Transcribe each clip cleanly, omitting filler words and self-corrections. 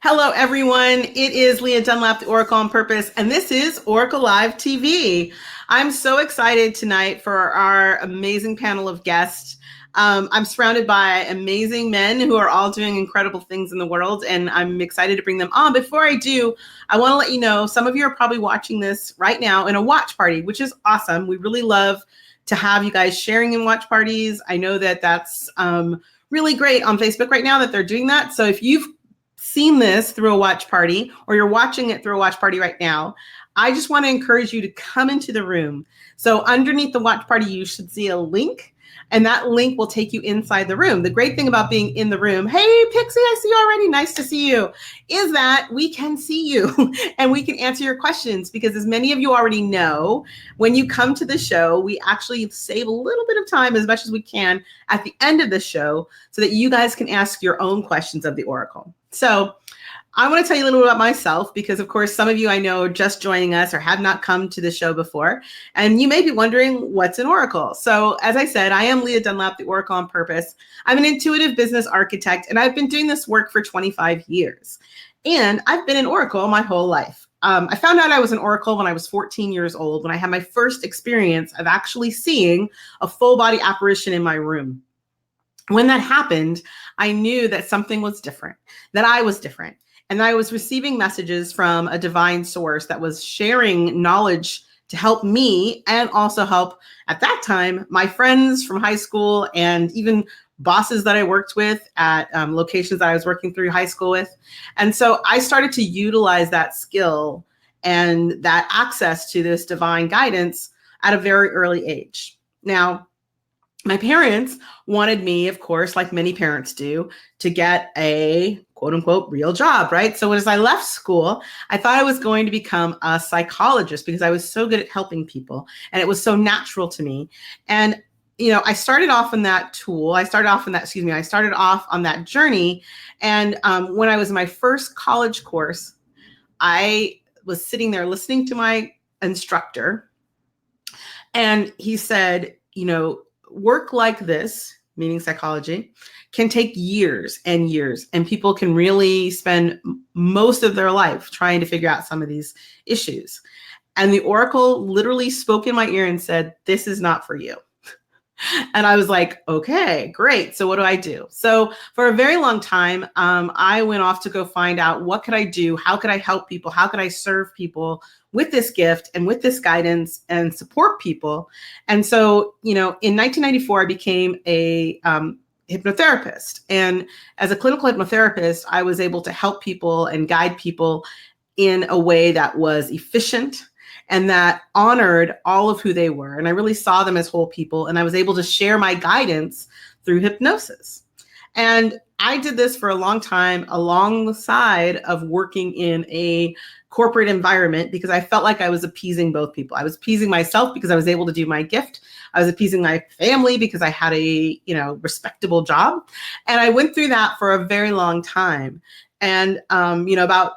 Hello, everyone. It is Leah Dunlap, the Oracle on Purpose, and this is Oracle Live TV. I'm so excited tonight for our amazing panel of guests. I'm surrounded by amazing men who are all doing incredible things in the world, and I'm excited to bring them on. Before I do, I want to let you know, some of you are probably watching this right now in a watch party, which is awesome. We really love to have you guys sharing in watch parties. I know that that's really great on Facebook right now that they're doing that. So if you've seen this through a watch party or you're watching it through a watch party right now, I just want to encourage you to come into the room. So underneath the watch party, you should see a link, and that link will take you inside the room. The great thing about being in the room, hey, Pixie, I see you already. Nice to see you, is that we can see you and we can answer your questions, because as many of you already know, when you come to the show, we actually save a little bit of time as much as we can at the end of the show so that you guys can ask your own questions of the Oracle. So I want to tell you a little bit about myself, because of course, some of you I know are just joining us or have not come to the show before. And you may be wondering, what's an Oracle? So as I said, I am Leah Dunlap, the Oracle on Purpose. I'm an intuitive business architect, and I've been doing this work for 25 years. And I've been an Oracle my whole life. I found out I was an Oracle when I was 14 years old, when I had my first experience of actually seeing a full body apparition in my room. When that happened, I knew that something was different, that I was different. And I was receiving messages from a divine source that was sharing knowledge to help me and also help, at that time, my friends from high school and even bosses that I worked with at locations that I was working through high school with. And so I started to utilize that skill and that access to this divine guidance at a very early age. Now, my parents wanted me, of course, like many parents do, to get a quote unquote real job, right? So as I left school, I thought I was going to become a psychologist because I was so good at helping people and it was so natural to me. And, you know, I started off on that journey. And when I was in my first college course, I was sitting there listening to my instructor, and he said, you know, work like this, meaning psychology, can take years and years, and people can really spend most of their life trying to figure out some of these issues. And the Oracle literally spoke in my ear and said, this is not for you. And I was like, okay, great. So what do I do? So for a very long time, I went off to go find out, what could I do? How could I help people? How could I serve people with this gift and with this guidance and support people? And so, you know, in 1994, I became a hypnotherapist. And as a clinical hypnotherapist, I was able to help people and guide people in a way that was efficient and that honored all of who they were. And I really saw them as whole people. And I was able to share my guidance through hypnosis. And I did this for a long time alongside of working in a corporate environment, because I felt like I was appeasing both people. I was appeasing myself because I was able to do my gift. I was appeasing my family because I had a, you know, respectable job. And I went through that for a very long time. And, you know, about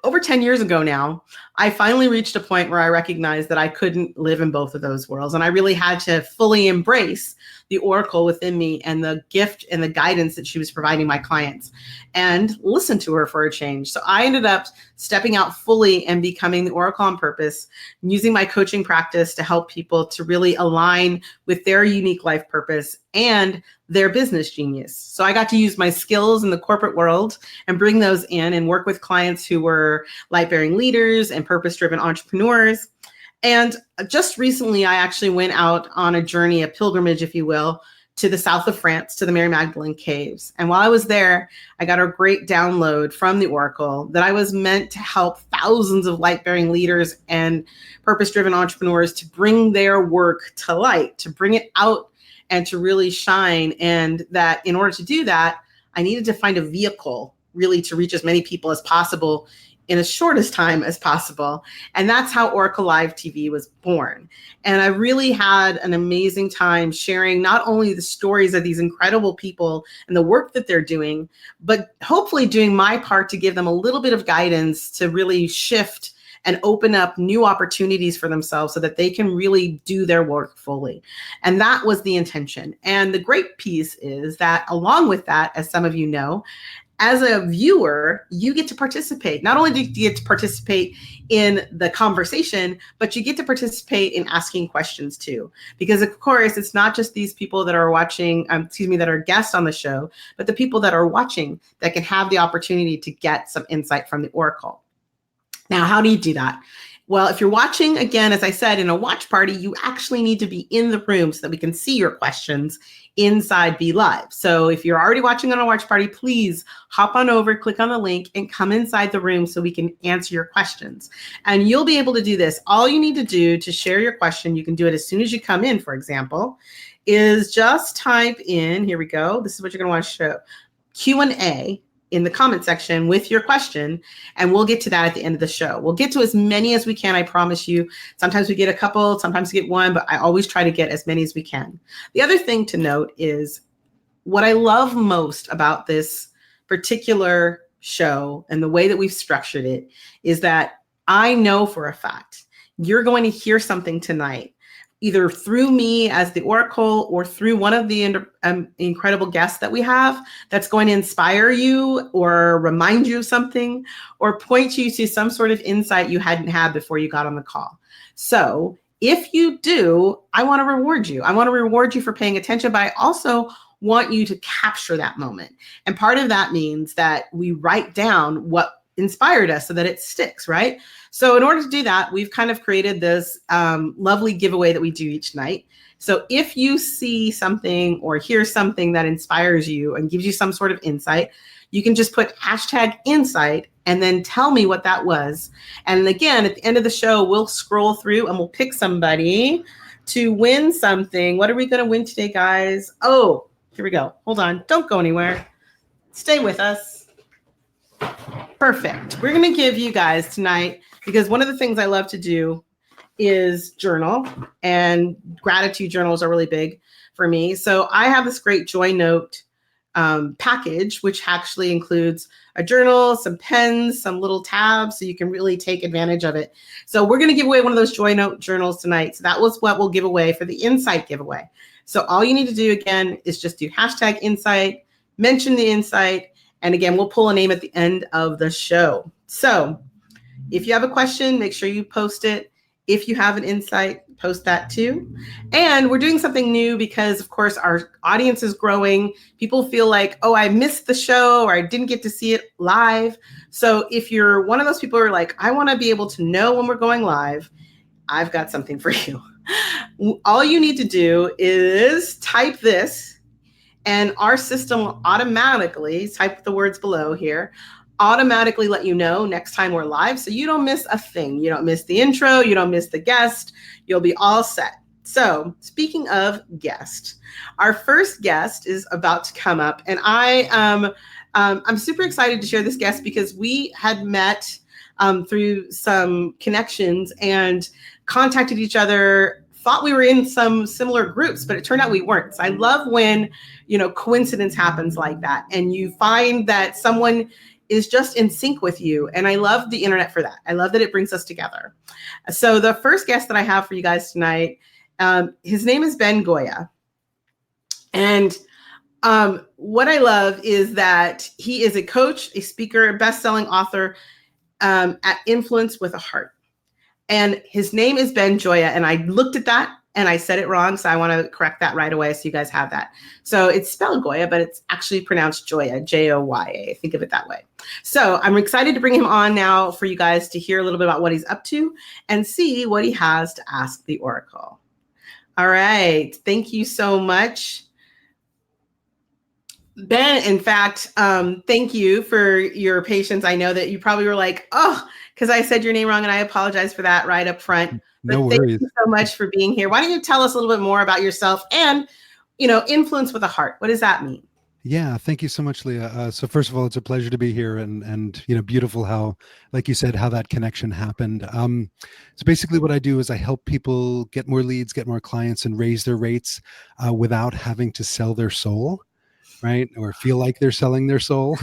over 10 years ago now, I finally reached a point where I recognized that I couldn't live in both of those worlds. And I really had to fully embrace the Oracle within me and the gift and the guidance that she was providing my clients and listen to her for a change. So I ended up stepping out fully and becoming the Oracle on Purpose, using my coaching practice to help people to really align with their unique life purpose and their business genius. So I got to use my skills in the corporate world and bring those in and work with clients who were light-bearing leaders and purpose-driven entrepreneurs. And just recently, I actually went out on a journey, a pilgrimage, if you will, to the south of France, to the Mary Magdalene Caves. And while I was there, I got a great download from the Oracle that I was meant to help thousands of light-bearing leaders and purpose-driven entrepreneurs to bring their work to light, to bring it out and to really shine. And that in order to do that, I needed to find a vehicle really to reach as many people as possible in as short as time as possible. And that's how Oracle Live TV was born. And I really had an amazing time sharing not only the stories of these incredible people and the work that they're doing, but hopefully doing my part to give them a little bit of guidance to really shift and open up new opportunities for themselves so that they can really do their work fully. And that was the intention. And the great piece is that along with that, as some of you know, as a viewer, you get to participate. Not only do you get to participate in the conversation, but you get to participate in asking questions too. Because of course, it's not just these people that are watching, that are guests on the show, but the people that are watching that can have the opportunity to get some insight from the oracle. Now, how do you do that? Well, if you're watching, again, as I said, in a watch party, you actually need to be in the room so that we can see your questions inside Be Live. So if you're already watching on a watch party, please hop on over, click on the link, and come inside the room so we can answer your questions. And you'll be able to do this. All you need to do to share your question, you can do it as soon as you come in, for example, is just type in, here we go, this is what you're going to want to show, Q&A in the comment section with your question, and we'll get to that at the end of the show. We'll get to as many as we can, I promise you. Sometimes we get a couple, sometimes we get one, but I always try to get as many as we can. The other thing to note is what I love most about this particular show and the way that we've structured it is that I know for a fact you're going to hear something tonight, either through me as the oracle or through one of the incredible guests that we have, that's going to inspire you or remind you of something or point you to some sort of insight you hadn't had before you got on the call. So if you do, I want to reward you. I want to reward you for paying attention, but I also want you to capture that moment. And part of that means that we write down what inspired us so that it sticks, right? So in order to do that, we've kind of created this lovely giveaway that we do each night. So if you see something or hear something that inspires you and gives you some sort of insight, you can just put #insight and then tell me what that was. And again, at the end of the show, we'll scroll through and we'll pick somebody to win something. What are we going to win today, guys? Oh, here we go. Hold on. Don't go anywhere. Stay with us. Perfect. We're going to give you guys tonight, because one of the things I love to do is journal, and gratitude journals are really big for me. So I have this great Joy Note package, which actually includes a journal, some pens, some little tabs, so you can really take advantage of it. So we're going to give away one of those Joy Note journals tonight. So that was what we'll give away for the Insight giveaway. So all you need to do, again, is just do #insight, mention the insight, and again, we'll pull a name at the end of the show. So if you have a question, make sure you post it. If you have an insight, post that too. And we're doing something new because, of course, our audience is growing. People feel like, oh, I missed the show or I didn't get to see it live. So if you're one of those people who are like, I want to be able to know when we're going live, I've got something for you. All you need to do is type this, and our system will automatically, type the words below here, automatically let you know next time we're live, so you don't miss a thing. You don't miss the intro, you don't miss the guest, you'll be all set. So speaking of guest, our first guest is about to come up, and I'm super excited to share this guest because we had met through some connections and contacted each other, thought we were in some similar groups, but it turned out we weren't. So I love when, coincidence happens like that, and you find that someone is just in sync with you. And I love the internet for that. I love that it brings us together. So the first guest that I have for you guys tonight, his name is Ben Goya. And what I love is that he is a coach, a speaker, a best-selling author at Influence with a Heart. And his name is Ben Joya. And I looked at that and I said it wrong. So I want to correct that right away so you guys have that. So it's spelled Goya, but it's actually pronounced Joya, Joya. Think of it that way. So I'm excited to bring him on now for you guys to hear a little bit about what he's up to and see what he has to ask the Oracle. All right. Thank you so much, Ben. In fact, thank you for your patience. I know that you probably were like, oh, because I said your name wrong, and I apologize for that right up front. But no worries. Thank you so much for being here. Why don't you tell us a little bit more about yourself and, Influence with a Heart? What does that mean? Yeah, thank you so much, Leah. So first of all, it's a pleasure to be here, and beautiful how, like you said, how that connection happened. So basically, what I do is I help people get more leads, get more clients, and raise their rates without having to sell their soul, right? Or feel like they're selling their soul.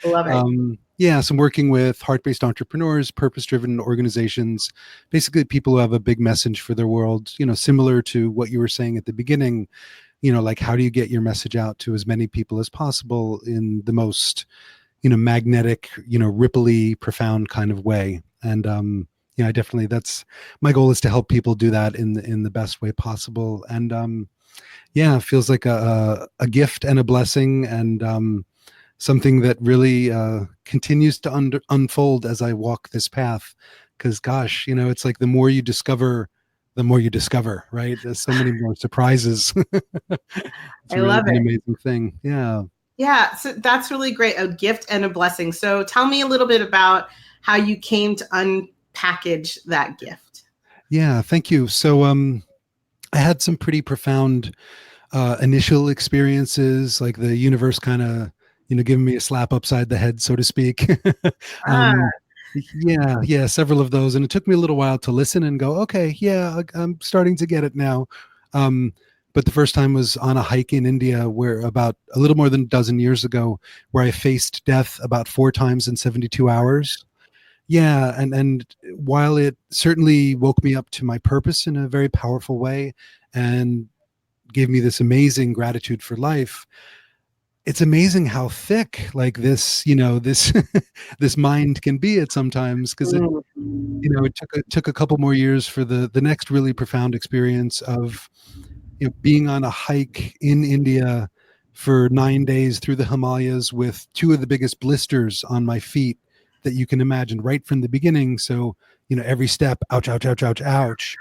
Love it. Yeah, so I'm working with heart-based entrepreneurs, purpose-driven organizations, basically people who have a big message for their world, similar to what you were saying at the beginning, like how do you get your message out to as many people as possible in the most, magnetic, ripply, profound kind of way. And I definitely, that's my goal, is to help people do that in the best way possible. And yeah, it feels like a gift and a blessing, and something that really continues to unfold as I walk this path. Because gosh, it's like the more you discover, the more you discover, right? There's so many more surprises. It's I really love an it. amazing thing. Yeah. Yeah, so that's really great. A gift and a blessing. So tell me a little bit about how you came to unpackage that gift. Yeah. Thank you. So, I had some pretty profound initial experiences, like the universe kind of, giving me a slap upside the head, so to speak. Ah, um, yeah, several of those, and it took me a little while to listen and go, okay, yeah, I'm starting to get it now. Um, but the first time was on a hike in India, where about a little more than a dozen years ago, where I faced death about 4 times in 72 hours. Yeah, and while it certainly woke me up to my purpose in a very powerful way, and gave me this amazing gratitude for life, it's amazing how thick, like, this this mind can be at sometimes, because it mm, it took a couple more years for the next really profound experience of being on a hike in India for 9 days through the Himalayas with two of the biggest blisters on my feet that you can imagine, right from the beginning. So, every step, ouch, ouch, ouch, ouch, ouch.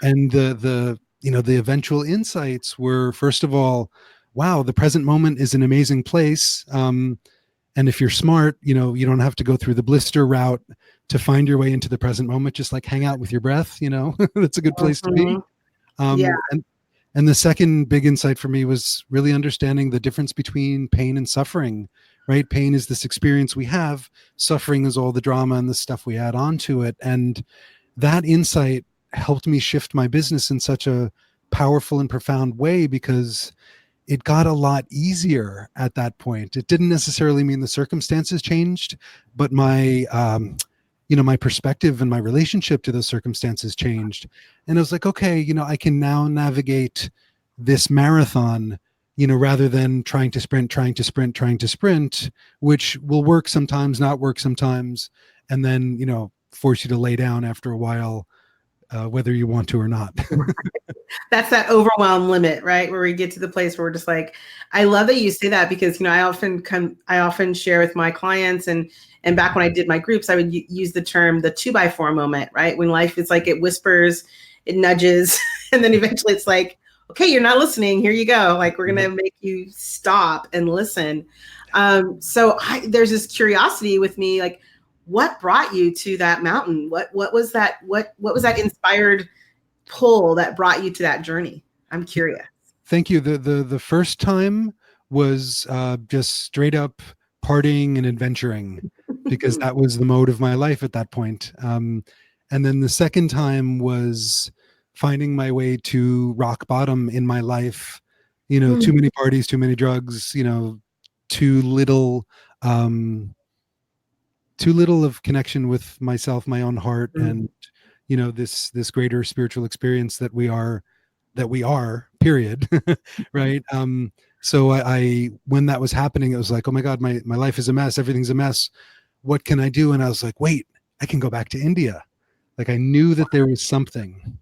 And the eventual insights were, first of all, wow, the present moment is an amazing place. And if you're smart, you don't have to go through the blister route to find your way into the present moment. Just like hang out with your breath, that's a good place to be. mhm. Yeah. And the second big insight for me was really understanding the difference between pain and suffering, right? Pain is this experience we have, suffering is all the drama and the stuff we add on to it. And that insight helped me shift my business in such a powerful and profound way, because it got a lot easier at that point. It didn't necessarily mean the circumstances changed, but my perspective and my relationship to those circumstances changed. And I was like, okay, I can now navigate this marathon, rather than trying to sprint, which will work sometimes, not work sometimes, and then, force you to lay down after a while, whether you want to or not. That's that overwhelm limit, right? Where we get to the place where we're just like, I love that you say that, because, I often share with my clients, and back when I did my groups, I would use the term, the 2x4 moment, right? When life is like, it whispers, it nudges, and then eventually it's like, okay, you're not listening. Here you go. Like, we're going to make you stop and listen. There's this curiosity with me, like, what brought you to that mountain? What was that? What was that inspired pull that brought you to that journey? I'm curious. Thank you. The first time was just straight up partying and adventuring, because that was the mode of my life at that point. And then the second time was finding my way to rock bottom in my life. Too many parties, too many drugs. Too little, too little of connection with myself, my own heart, and this greater spiritual experience that we are, period. Right. So I when that was happening, it was like, oh my god, my life is a mess, everything's a mess, what can I do? And I was like, wait, I can go back to India. Like, I knew that there was something.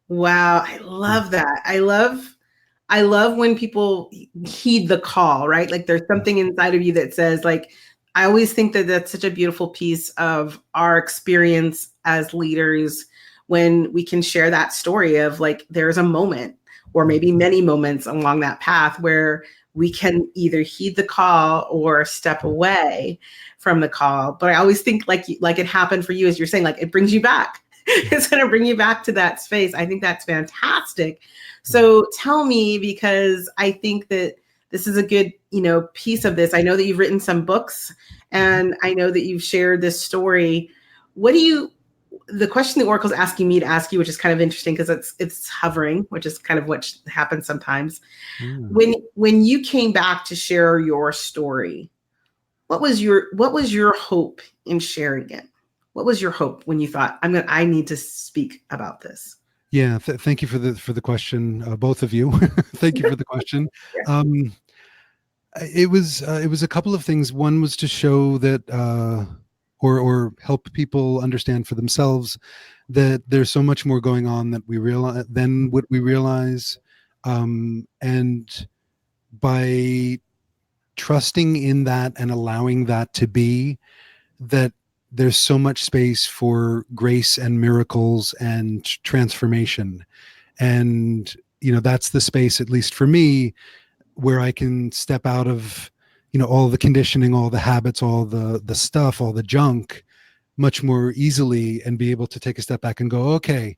Wow, I love that. I love when people heed the call, right? Like, there's something inside of you that says, like, I always think that that's such a beautiful piece of our experience as leaders, when we can share that story of, like, there's a moment, or maybe many moments along that path, where we can either heed the call or step away from the call. But I always think, like it happened for you, as you're saying, like, it brings you back. It's going to bring you back to that space. I think that's fantastic. So tell me, because I think that this is a good, piece of this. I know that you've written some books, and I know that you've shared this story. The question the Oracle's asking me to ask you, which is kind of interesting, because it's hovering, which is kind of what happens sometimes. Yeah. When you came back to share your story, what was your hope in sharing it? What was your hope when you thought, I need to speak about this? Yeah, thank you for the question, both of you. Thank you for the question. Um, It was a couple of things. One was to show that or help people understand for themselves that there's so much more going on that we realize than what we realize, and by trusting in that and allowing that to be, that there's so much space for grace and miracles and transformation. And that's the space, at least for me, where I can step out of all the conditioning, all the habits, all the stuff, all the junk much more easily, and be able to take a step back and go, okay,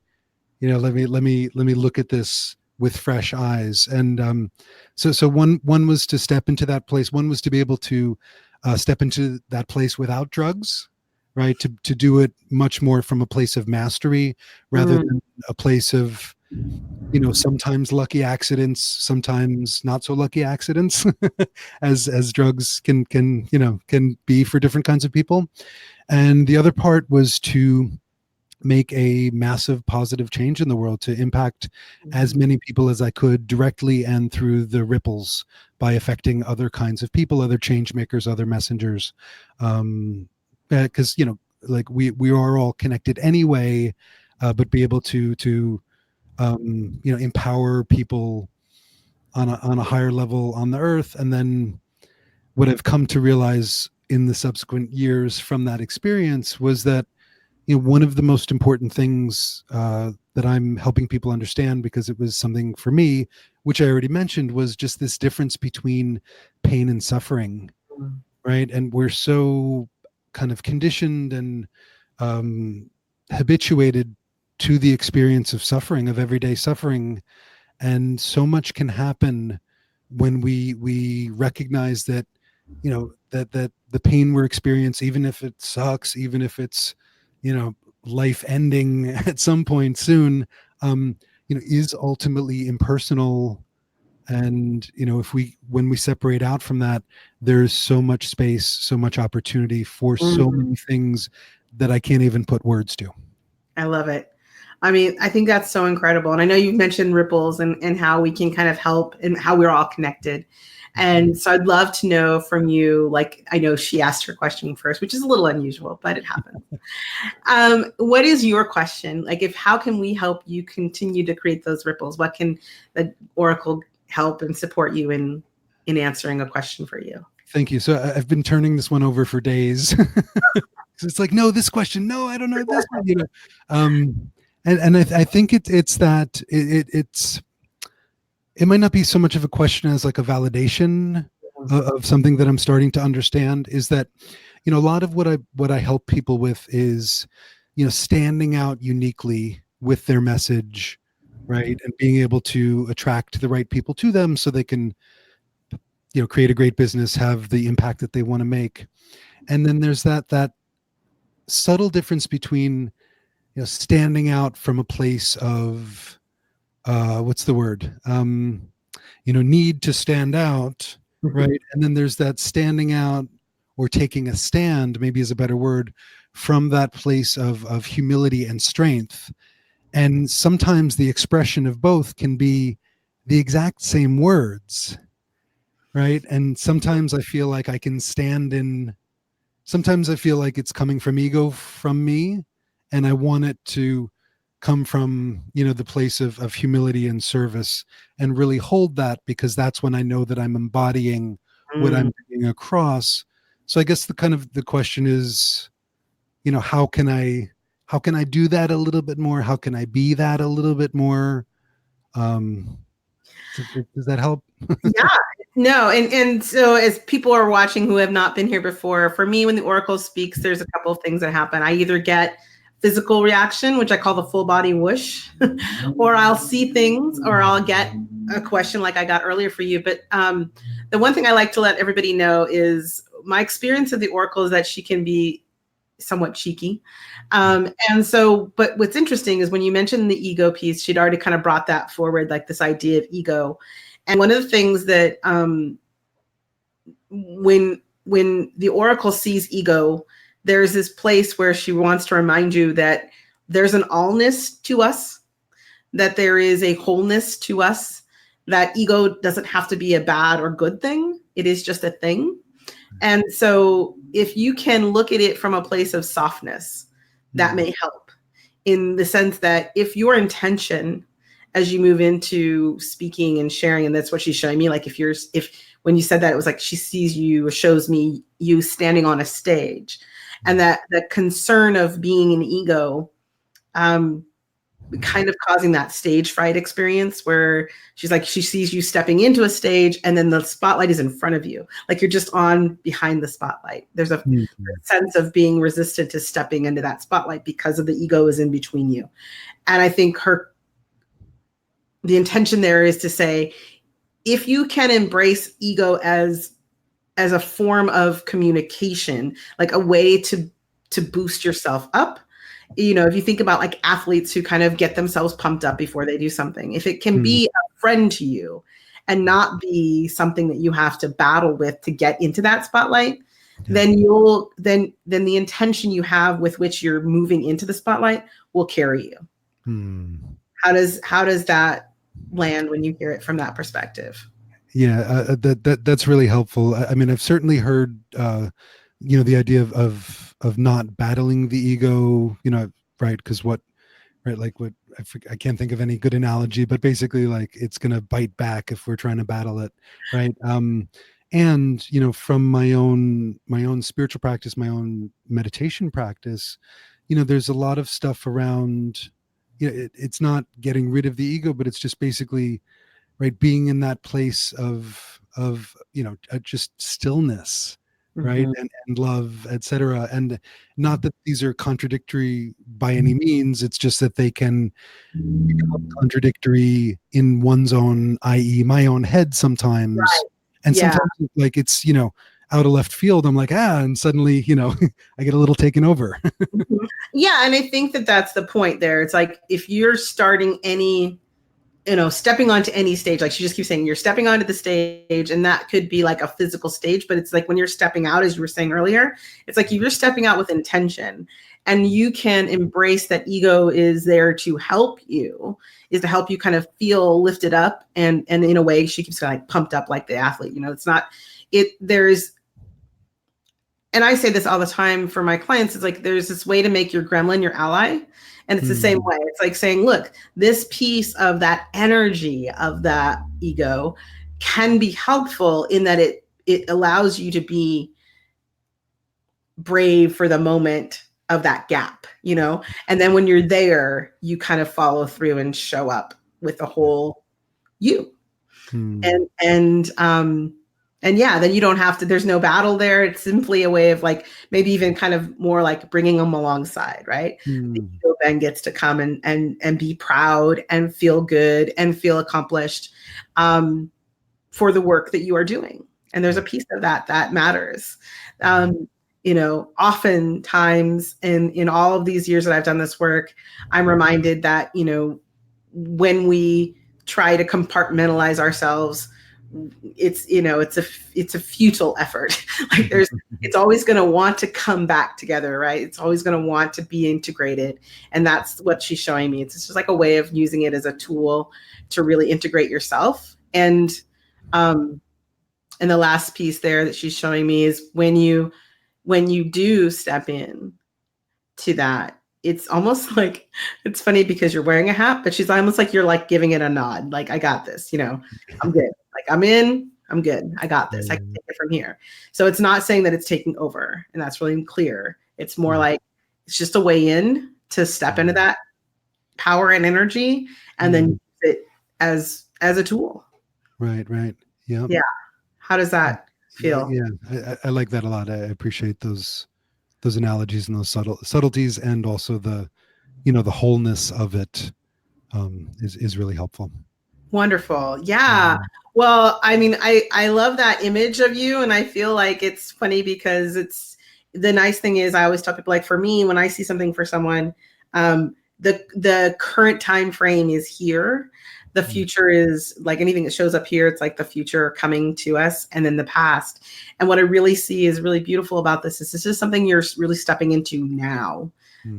let me look at this with fresh eyes. And so one was to step into that place. One was to be able to step into that place without drugs, right? To do it much more from a place of mastery rather Mm, than a place of sometimes lucky accidents, sometimes not so lucky accidents, as drugs can be for different kinds of people. And the other part was to make a massive positive change in the world, to impact as many people as I could directly and through the ripples, by affecting other kinds of people, other change makers, other messengers. Because like we are all connected anyway, but be able to empower people on a higher level on the earth. And then what I've come to realize in the subsequent years from that experience was that one of the most important things that I'm helping people understand, because it was something for me, which I already mentioned, was just this difference between pain and suffering, right? And we're so kind of conditioned and habituated to the experience of suffering, of everyday suffering, and so much can happen when we recognize that that the pain we're experiencing, even if it sucks, even if it's life ending at some point soon, is ultimately impersonal. And if when we separate out from that, there's so much space, so much opportunity for so mm. many things that I can't even put words to. I love it. I mean, I think that's so incredible. And I know you've mentioned ripples and how we can kind of help and how we're all connected. And so I'd love to know from you, like, I know she asked her question first, which is a little unusual, but it happens. What is your question? Like, how can we help you continue to create those ripples? What can the Oracle help and support you in answering a question for you? Thank you. So I've been turning this one over for days. It's like, no, this question, no, I don't know this one, and I think it's that it might not be so much of a question as like a validation of something that I'm starting to understand, is that a lot of what I help people with is standing out uniquely with their message, right, and being able to attract the right people to them so they can create a great business, have the impact that they want to make. And then there's that subtle difference between standing out from a place of what's the word, need to stand out, right? And then there's that standing out, or taking a stand, maybe is a better word, from that place of humility and strength. And sometimes the expression of both can be the exact same words, right? And sometimes I feel like I can stand in, sometimes I feel like it's coming from ego from me, and I want it to come from the place of humility and service, and really hold that, because that's when I know that I'm embodying what Mm, I'm bringing across. So I guess the question is, how can I do that a little bit more? How can I be that a little bit more? um does that help? yeah, no, and so as people are watching who have not been here before, for me, when the Oracle speaks, there's a couple of things that happen. I either get physical reaction, which I call the full body whoosh, or I'll see things, or I'll get a question like I got earlier for you. But the one thing I like to let everybody know is my experience of the Oracle is that she can be somewhat cheeky. And so, but what's interesting is when you mentioned the ego piece, she'd already kind of brought that forward, like this idea of ego. And one of the things that when the Oracle sees ego, there's this place where she wants to remind you that there's an allness to us, that there is a wholeness to us, that ego doesn't have to be a bad or good thing. It is just a thing. And so if you can look at it from a place of softness, that may help, in the sense that if your intention as you move into speaking and sharing, and that's what she's showing me, like if when you said that, it was like she sees you or shows me you standing on a stage, and that the concern of being an ego, kind of causing that stage fright experience where she's like, she sees you stepping into a stage and then the spotlight is in front of you. Like you're just on behind the spotlight. There's a sense of being resistant to stepping into that spotlight because of the ego is in between you. And I think the intention there is to say, if you can embrace ego as a form of communication, like a way to boost yourself up. If you think about like athletes who kind of get themselves pumped up before they do something, if it can be a friend to you and not be something that you have to battle with to get into that spotlight, then then the intention you have with which you're moving into the spotlight will carry you. How does that land when you hear it from that perspective? Yeah, that's really helpful. I mean, I've certainly heard the idea of not battling the ego, right? Because I can't think of any good analogy, but basically like it's going to bite back if we're trying to battle it, right? And from my own spiritual practice, my own meditation practice, there's a lot of stuff around. It's not getting rid of the ego, but it's just basically, right, being in that place of just stillness, right, and love, etc. And not that these are contradictory by any means. It's just that they can become contradictory in one's own, i.e., my own head sometimes. Right. And sometimes like it's out of left field. I'm like and suddenly I get a little taken over. Yeah, and I think that's the point there. It's like if you're starting stepping onto any stage, like she just keeps saying, you're stepping onto the stage, and that could be like a physical stage, but it's like when you're stepping out, as you were saying earlier, it's like you're stepping out with intention, and you can embrace that ego is there to help you, kind of feel lifted up, and in a way, she keeps like pumped up like the athlete. It's not and I say this all the time for my clients, it's like there's this way to make your gremlin your ally. And it's the same way. It's like saying, look, this piece of that energy of that ego can be helpful in that it allows you to be brave for the moment of that gap, and then when you're there, you kind of follow through and show up with the whole you. And yeah, then you don't have to, there's no battle there. It's simply a way of like, maybe even kind of more like bringing them alongside, right? The ego then gets to come and be proud and feel good and feel accomplished for the work that you are doing. And there's a piece of that matters. Oftentimes in all of these years that I've done this work, I'm reminded that, when we try to compartmentalize ourselves, it's a futile effort. Like it's always going to want to come back together, right? It's always going to want to be integrated. And that's what she's showing me. It's just like a way of using it as a tool to really integrate yourself. And the last piece there that she's showing me is when you do step in to that, it's almost like, it's funny because you're wearing a hat, but she's almost like you're like giving it a nod. Like, I got this, I'm good. Like I'm good. I got this. I can take it from here. So it's not saying that it's taking over, and that's really clear. It's more like, it's just a way in to step into that power and energy, and then use it as a tool. Right. Yeah. Yeah. How does that feel? Yeah. I like that a lot. I appreciate those analogies and those subtleties, and also the wholeness of it is really helpful. Wonderful. Yeah. Well, I mean, I love that image of you, and I feel like it's funny because it's, the nice thing is I always tell people, like, for me, when I see something for someone, the current time frame is here. the future is like anything that shows up here. It's like the future coming to us, and then the past. And what I really see is really beautiful about this is something you're really stepping into now.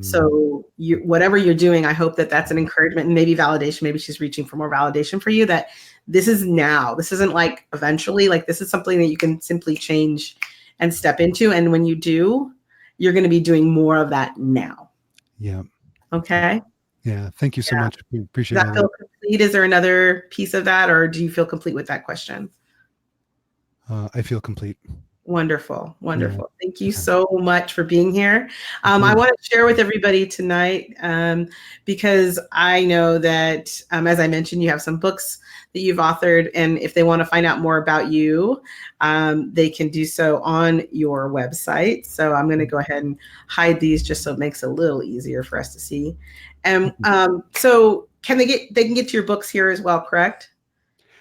So whatever you're doing, I hope that that's an encouragement and maybe validation. Maybe she's reaching for more validation for you, that this is now. This isn't like eventually. Like, this is something that you can simply change and step into. And when you do, you're going to be doing more of that now. Yeah. Okay. Yeah. Thank you so much. We appreciate Does that feel complete? Is there another piece of that, or do you feel complete with that question? I feel complete. Wonderful. Wonderful. Yeah. Thank you so much for being here. I want to share with everybody tonight, because I know that, as I mentioned, you have some books that you've authored, and if they want to find out more about you, they can do so on your website. So I'm going to go ahead and hide these just so it makes it a little easier for us to see. And so they can get to your books here as well, correct?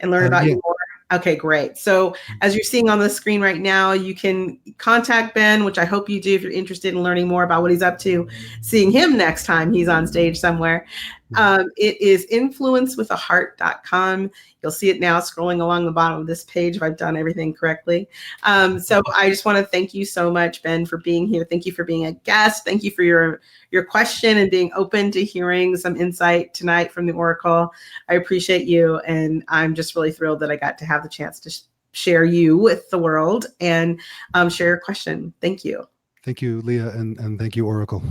And learn about you more. Okay, great. So as you're seeing on the screen right now, you can contact Ben, which I hope you do if you're interested in learning more about what he's up to, seeing him next time he's on stage somewhere. It is influencewithaheart.com. You'll see it now scrolling along the bottom of this page if I've done everything correctly. So I just want to thank you so much, Ben, for being here. Thank you for being a guest. Thank you for your question and being open to hearing some insight tonight from the Oracle. I appreciate you, and I'm just really thrilled that I got to have the chance to share you with the world and share your question. Thank you. Thank you, Leah, and thank you, Oracle.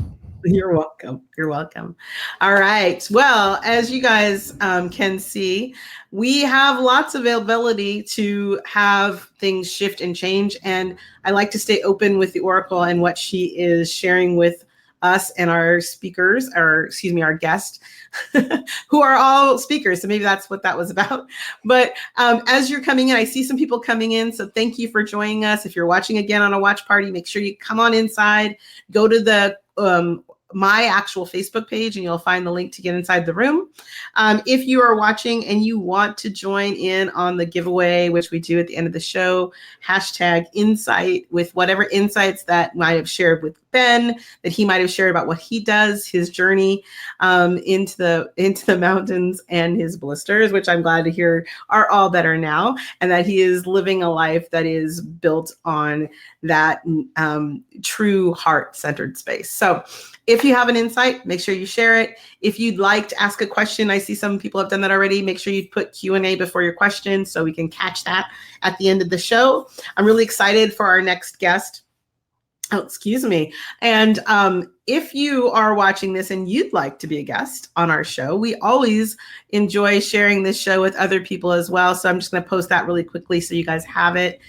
You're welcome. You're welcome. All right. Well, as you guys can see, we have lots of availability to have things shift and change. And I like to stay open with the Oracle and what she is sharing with us and our speakers, our guests, who are all speakers. So maybe that's what that was about. But as you're coming in, I see some people coming in. So thank you for joining us. If you're watching again on a watch party, make sure you come on inside, go to the my actual Facebook page, and you'll find the link to get inside the room. If you are watching and you want to join in on the giveaway, which we do at the end of the show, #insight with whatever insights that might have shared with Ben, that he might have shared about what he does, his journey into the mountains and his blisters, which I'm glad to hear are all better now, and that he is living a life that is built on that true heart-centered space. So if you have an insight, make sure you share it. If you'd like to ask a question, I see some people have done that already. Make sure you put Q&A before your question so we can catch that at the end of the show. I'm really excited for our next guest. Oh, excuse me. And if you are watching this and you'd like to be a guest on our show, we always enjoy sharing this show with other people as well. So I'm just going to post that really quickly so you guys have it.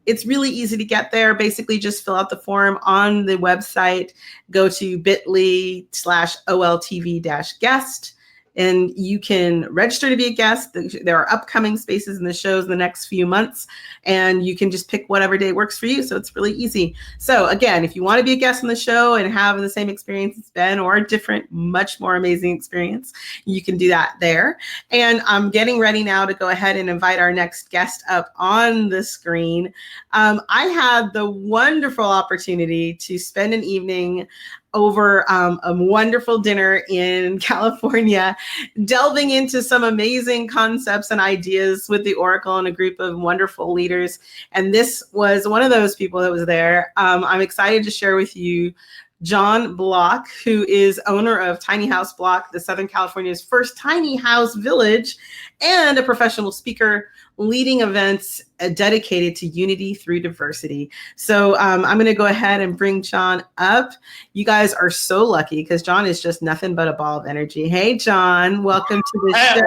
It's really easy to get there. Basically, just fill out the form on the website, go to bit.ly/OLTV-guest, and you can register to be a guest. There are upcoming spaces in the shows in the next few months, and you can just pick whatever day works for you. So it's really easy. So again, if you want to be a guest on the show and have the same experience as Ben or a different, much more amazing experience, you can do that there. And I'm getting ready now to go ahead and invite our next guest up on the screen. I had the wonderful opportunity to spend an evening over a wonderful dinner in California, delving into some amazing concepts and ideas with the Oracle and a group of wonderful leaders. And this was one of those people that was there. I'm excited to share with you John Block, who is owner of Tiny House Block, the Southern California's first tiny house village, and a professional speaker leading events dedicated to unity through diversity. So I'm going to go ahead and bring John up. You guys are so lucky because John is just nothing but a ball of energy. Hey, John, welcome to the show.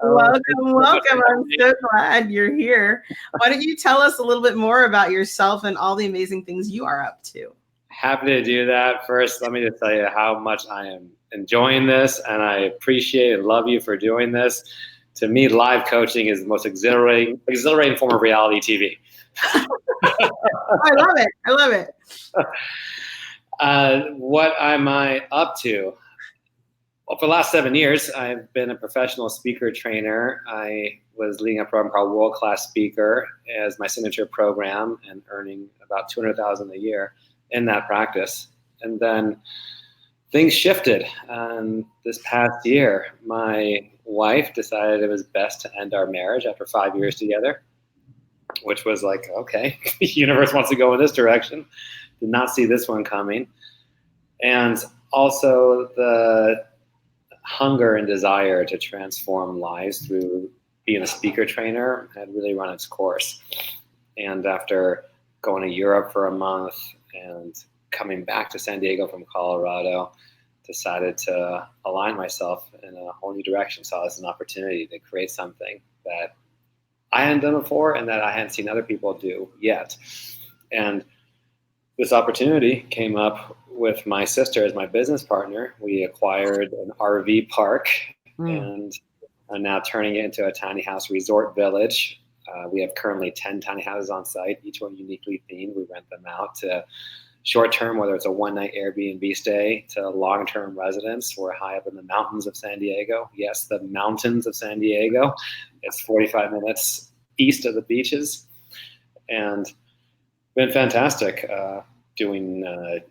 Welcome. I'm so glad you're here. Why don't you tell us a little bit more about yourself and all the amazing things you are up to? Happy to do that. First, let me just tell you how much I am enjoying this, and I appreciate and love you for doing this. To me, live coaching is the most exhilarating form of reality TV. I love it. What am I up to? Well, for the last 7 years, I've been a professional speaker trainer. I was leading a program called World Class Speaker as my signature program and earning about $200,000 a year in that practice. And then things shifted this past year. My wife decided it was best to end our marriage after 5 years together, which was like, okay, the universe wants to go in this direction. Did not see this one coming. And also the hunger and desire to transform lives through being a speaker trainer had really run its course. And after going to Europe for a month and coming back to San Diego from Colorado, decided to align myself in a whole new direction. Saw this as an opportunity to create something that I hadn't done before and that I hadn't seen other people do yet. And this opportunity came up with my sister as my business partner. We acquired an RV park and are now turning it into a tiny house resort village. We have currently 10 tiny houses on site, each one uniquely themed. We rent them out to short-term, whether it's a one-night Airbnb stay, to long-term residents. We're high up in the mountains of San Diego. Yes, the mountains of San Diego. It's 45 minutes east of the beaches. And been fantastic doing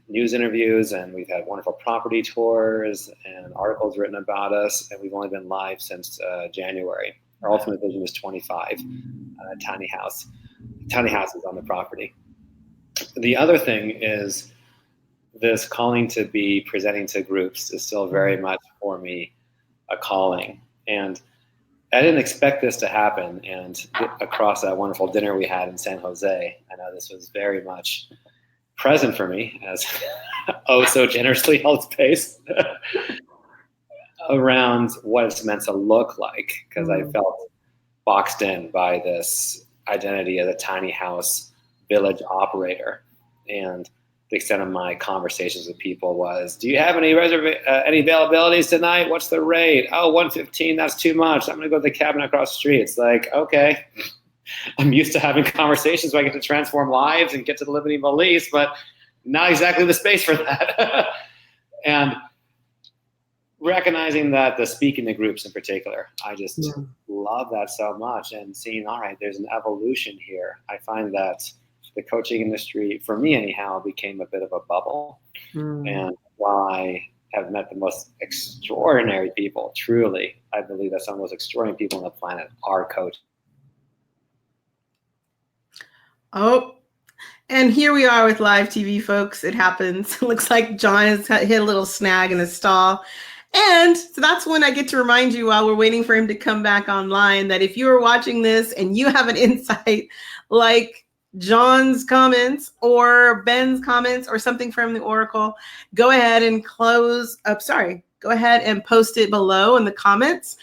news interviews, and we've had wonderful property tours and articles written about us, and we've only been live since January. Our ultimate vision is 25 tiny houses on the property. The other thing is this calling to be presenting to groups is still very much for me a calling. And I didn't expect this to happen. And across that wonderful dinner we had in San Jose, I know this was very much present for me as so generously held space around what it's meant to look like, because I felt boxed in by this identity as a tiny house village operator. And the extent of my conversations with people was, do you have any any availabilities tonight? What's the rate? Oh, $115, that's too much. I'm gonna go to the cabin across the street. It's like, okay, I'm used to having conversations where I get to transform lives and get to the limiting beliefs, but not exactly the space for that. And recognizing that the speaking to groups in particular, I just love that so much, and seeing, all right, there's an evolution here. I find that the coaching industry, for me anyhow, became a bit of a bubble. And while I have met the most extraordinary people, truly, I believe that some of the most extraordinary people on the planet are coaches. Oh, and here we are with live TV, folks. It happens. It looks like John has hit a little snag in his stall. And so that's when I get to remind you, while we're waiting for him to come back online, that if you are watching this and you have an insight like John's comments or Ben's comments or something from the Oracle, go ahead and go ahead and post it below in the comments,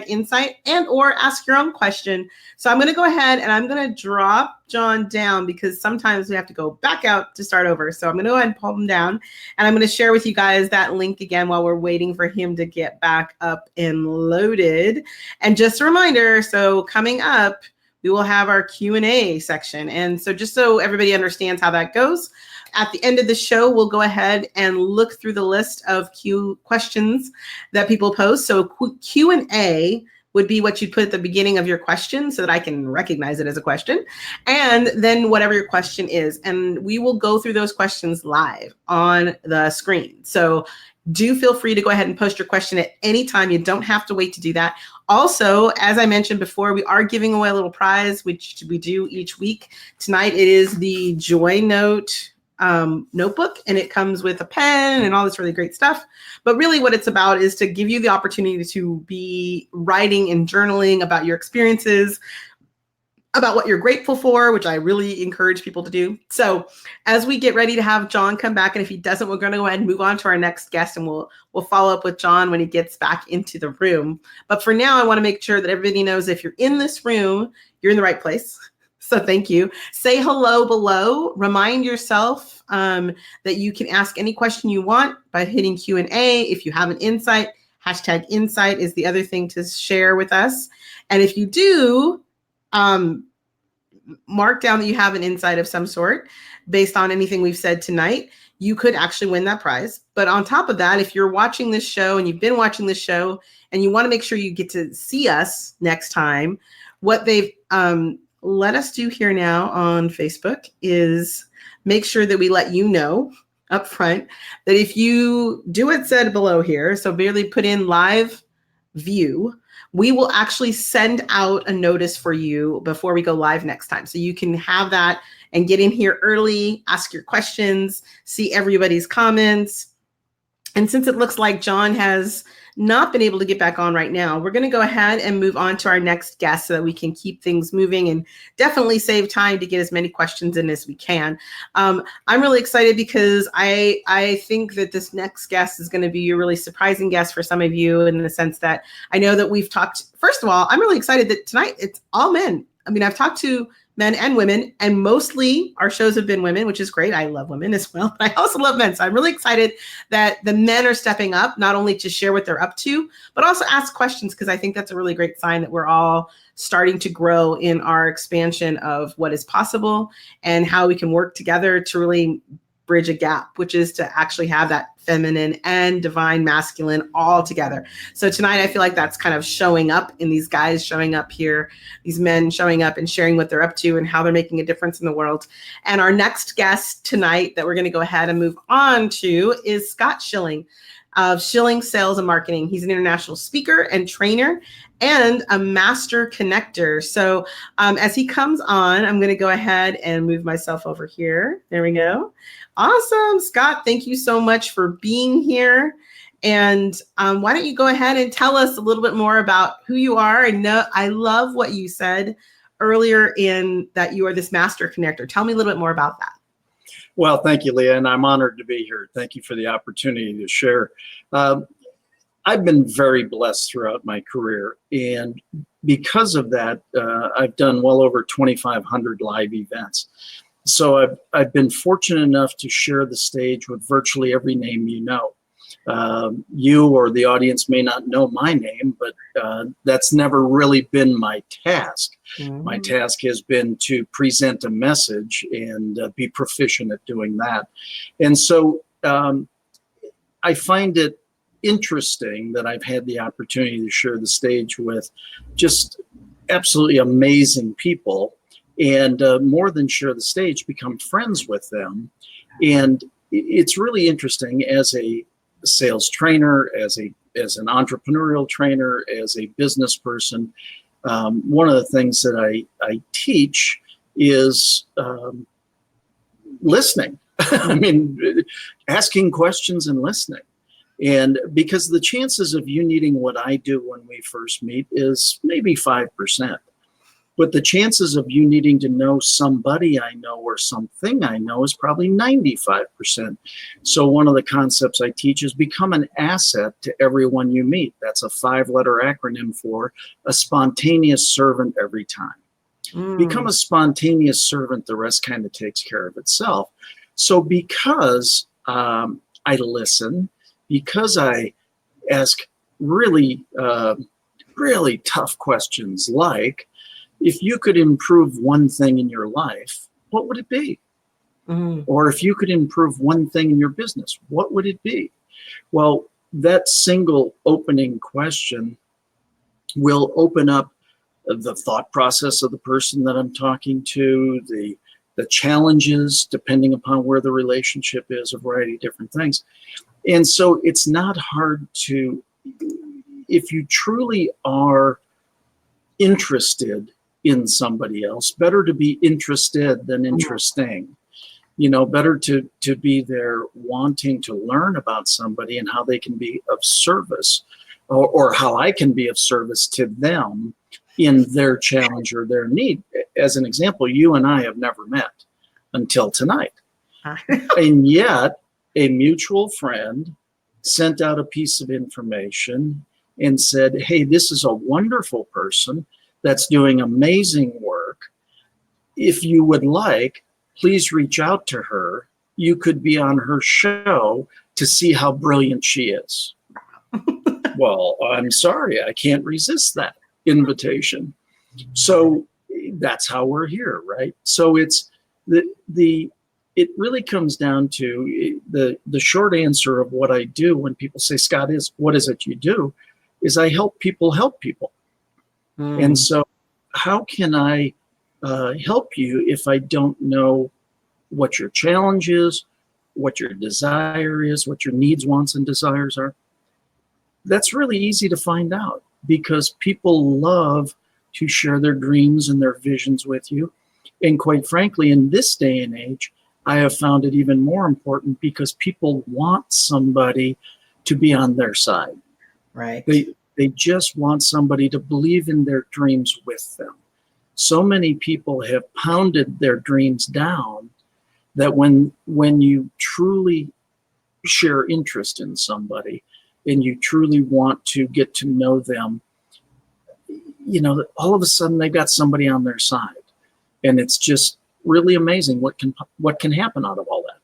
#insight, and or ask your own question. So I'm going to go ahead and I'm going to drop John down, because sometimes we have to go back out to start over. So I'm going to go ahead and pull him down, and I'm going to share with you guys that link again while we're waiting for him to get back up and loaded. And just a reminder, so coming up, we will have our Q&A section. And so just so everybody understands how that goes, at the end of the show, we'll go ahead and look through the list of questions that people post. So Q&A would be what you'd put at the beginning of your question so that I can recognize it as a question. And then whatever your question is. And we will go through those questions live on the screen. So do feel free to go ahead and post your question at any time. You don't have to wait to do that. Also, as I mentioned before, we are giving away a little prize, which we do each week. Tonight, it is the Joy Note notebook, and it comes with a pen and all this really great stuff. But really what it's about is to give you the opportunity to be writing and journaling about your experiences, about what you're grateful for, which I really encourage people to do. So as we get ready to have John come back, and if he doesn't, we're going to go ahead and move on to our next guest, and we'll follow up with John when he gets back into the room. But for now, I want to make sure that everybody knows if you're in this room, you're in the right place. So thank you. Say hello below. Remind yourself that you can ask any question you want by hitting Q&A. If you have an insight, #insight is the other thing to share with us. And if you do, mark down that you have an insight of some sort based on anything we've said tonight, you could actually win that prize. But on top of that, if you're watching this show and you've been watching this show and you want to make sure you get to see us next time, what they've let us do here now on Facebook is make sure that we let you know up front that if you do what said below here, so barely put in live view, we will actually send out a notice for you before we go live next time. So you can have that and get in here early, ask your questions, see everybody's comments. And since it looks like John has not been able to get back on right now, we're going to go ahead and move on to our next guest so that we can keep things moving and definitely save time to get as many questions in as we can. I'm really excited because I think that this next guest is going to be a really surprising guest for some of you, in the sense that I know that we've talked. First of all, I'm really excited that tonight it's all men. I mean, I've talked to men and women, and mostly our shows have been women, which is great. I love women as well, but I also love men. So I'm really excited that the men are stepping up, not only to share what they're up to, but also ask questions, because I think that's a really great sign that we're all starting to grow in our expansion of what is possible and how we can work together to really bridge a gap, which is to actually have that feminine and divine masculine all together. So tonight, I feel like that's kind of showing up in these guys showing up here, these men showing up and sharing what they're up to and how they're making a difference in the world. And our next guest tonight that we're going to go ahead and move on to is Scott Schilling of Schilling Sales and Marketing. He's an international speaker and trainer and a master connector. So as he comes on, I'm going to go ahead and move myself over here. There we go. Awesome. Scott, thank you so much for being here. And why don't you go ahead and tell us a little bit more about who you are? I love what you said earlier in that you are this master connector. Tell me a little bit more about that. Well, thank you, Leah, and I'm honored to be here. Thank you for the opportunity to share. I've been very blessed throughout my career, and because of that, I've done well over 2,500 live events. So I've been fortunate enough to share the stage with virtually every name you know. You or the audience may not know my name, but that's never really been my task. Mm-hmm. My task has been to present a message and be proficient at doing that. And so I find it interesting that I've had the opportunity to share the stage with just absolutely amazing people, and more than share the stage, become friends with them. And it's really interesting as a sales trainer, as an entrepreneurial trainer, as a business person. One of the things that I teach is listening. I mean, asking questions and listening. And because the chances of you needing what I do when we first meet is maybe 5%. But the chances of you needing to know somebody I know or something I know is probably 95%. So one of the concepts I teach is become an asset to everyone you meet. That's a 5-letter acronym for a spontaneous servant every time. Become a spontaneous servant, the rest kind of takes care of itself. So because I listen, because I ask really, really tough questions like, if you could improve one thing in your life, what would it be? Mm-hmm. Or if you could improve one thing in your business, what would it be? Well, that single opening question will open up the thought process of the person that I'm talking to, the challenges, depending upon where the relationship is, a variety of different things. And so it's not hard to, if you truly are interested in somebody else, better to be interested than interesting. You know, better to be there wanting to learn about somebody and how they can be of service, or how I can be of service to them in their challenge or their need. As an example, you and I have never met until tonight. And yet a mutual friend sent out a piece of information and said, hey, this is a wonderful person that's doing amazing work. If you would like, please reach out to her. You could be on her show to see how brilliant she is. Well, I'm sorry, I can't resist that invitation. So that's how we're here, right? So it's it really comes down to the short answer of what I do when people say, Scott, what is it you do? Is I help people help people. And so how can I help you if I don't know what your challenge is, what your desire is, what your needs, wants, and desires are? That's really easy to find out. because people love to share their dreams and their visions with you. And quite frankly, in this day and age, I have found it even more important because people want somebody to be on their side. Right. They just want somebody to believe in their dreams with them. So many people have pounded their dreams down that when you truly share interest in somebody and you truly want to get to know them, you know, all of a sudden they've got somebody on their side. And it's just really amazing what can happen out of all that.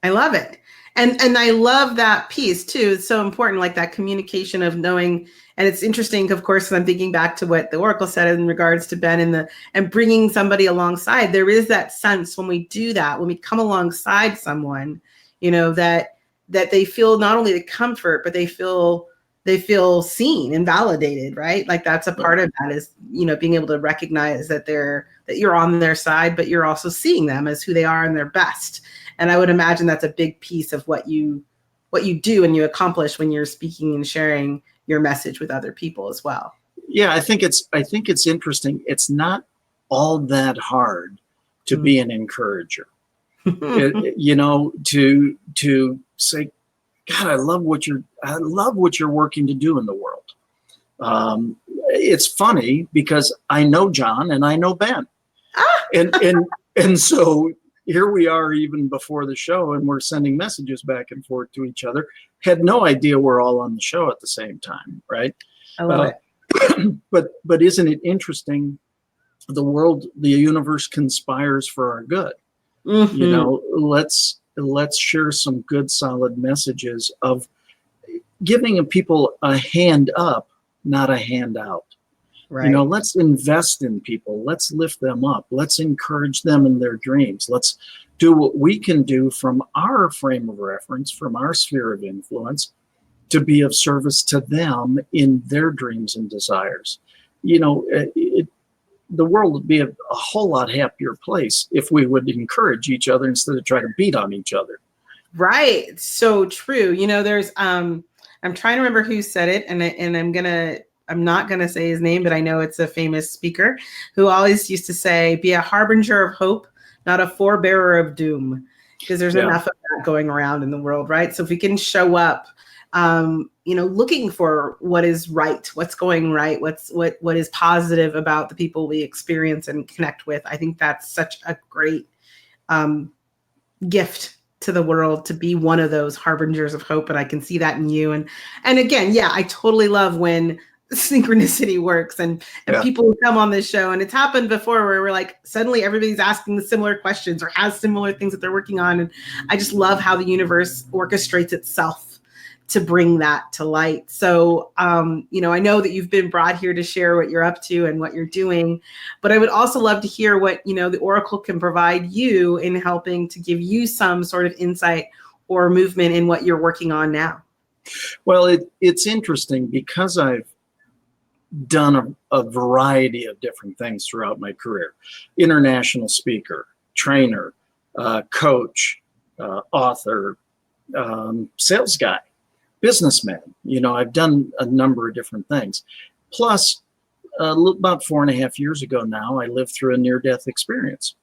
I love it. And I love that piece too. It's so important, like that communication of knowing. And it's interesting, of course, I'm thinking back to what the Oracle said in regards to Ben and bringing somebody alongside. There is that sense when we do that, when we come alongside someone, you know, that they feel not only the comfort, but they feel seen and validated, right? Like that's a part of that is, you know, being able to recognize that you're on their side, but you're also seeing them as who they are and their best. And I would imagine that's a big piece of what you do and you accomplish when you're speaking and sharing your message with other people as well. Yeah, I think it's interesting. It's not all that hard to be an encourager. You know, to say, God, I love what you're working to do in the world. It's funny because I know John and I know Ben, and so here we are even before the show, and we're sending messages back and forth to each other. Had no idea we're all on the show at the same time, right? I love it. But isn't it interesting? The world, the universe conspires for our good. Mm-hmm. You know, let's share some good, solid messages of giving people a hand up, not a handout. Right. You know, let's invest in people. Let's lift them up. Let's encourage them in their dreams. Let's do what we can do from our frame of reference, from our sphere of influence, to be of service to them in their dreams and desires. You know, the world would be a whole lot happier place if we would encourage each other instead of try to beat on each other. Right. So true. You know, there's I'm trying to remember who said it, and I'm not gonna say his name, but I know it's a famous speaker who always used to say, "Be a harbinger of hope, not a forebearer of doom," because there's enough of that going around in the world, right? So if we can show up, you know, looking for what is right, what's going right, what is positive about the people we experience and connect with, I think that's such a great gift to the world to be one of those harbingers of hope. And I can see that in you. And again, yeah, I totally love when synchronicity works and people who come on this show, and it's happened before where we're like, suddenly everybody's asking the similar questions or has similar things that they're working on. And I just love how the universe orchestrates itself to bring that to light. So, you know, I know that you've been brought here to share what you're up to and what you're doing, but I would also love to hear what, you know, the Oracle can provide you in helping to give you some sort of insight or movement in what you're working on now. Well, it's interesting because I've done a variety of different things throughout my career. International speaker, trainer, coach, author, sales guy, businessman. You know, I've done a number of different things. Plus, about 4.5 years ago now, I lived through a near-death experience.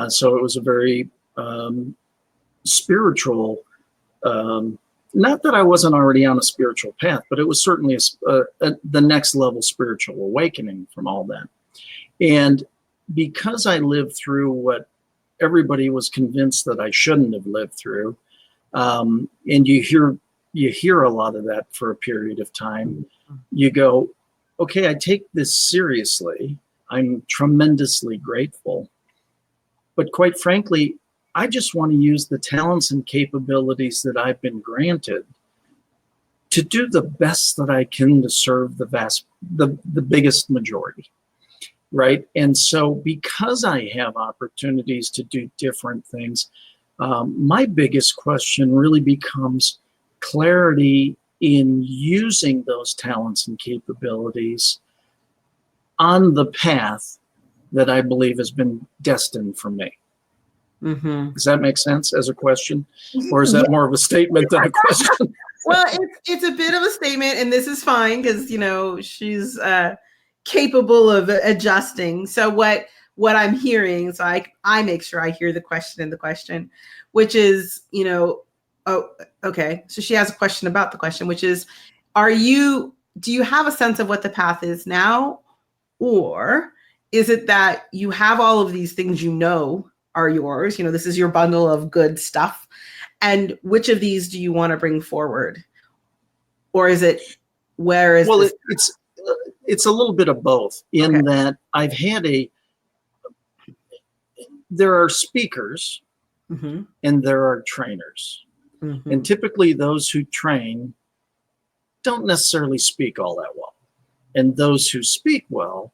So it was a very spiritual, not that I wasn't already on a spiritual path, but it was certainly the next level spiritual awakening from all that. And because I lived through what everybody was convinced that I shouldn't have lived through, and you hear a lot of that for a period of time, you go, okay, I take this seriously. I'm tremendously grateful. But quite frankly, I just want to use the talents and capabilities that I've been granted to do the best that I can to serve the biggest majority, right? And so because I have opportunities to do different things, my biggest question really becomes clarity in using those talents and capabilities on the path that I believe has been destined for me. Mm-hmm. Does that make sense as a question? Or is that more of a statement than a question? Well, it's a bit of a statement, and this is fine because she's capable of adjusting. So what I'm hearing, so I make sure I hear the question in the question, which is, oh, okay. So she has a question about the question, which is, do you have a sense of what the path is now? Or is it that you have all of these things are yours? This is your bundle of good stuff. And which of these do you want to bring forward? Or is it, where is this? It's a little bit of both in that I've had there are speakers and there are trainers. And typically those who train don't necessarily speak all that well. And those who speak well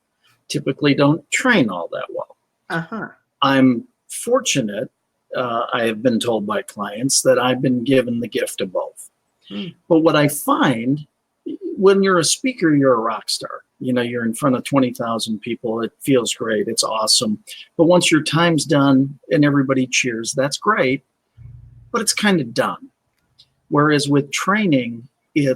typically don't train all that well. I'm fortunate, I have been told by clients that I've been given the gift of both. But what I find, when you're a speaker, you're a rock star. You're in front of 20,000 people. It feels great. It's awesome. But once your time's done and everybody cheers, that's great, but it's kind of done. Whereas with training, a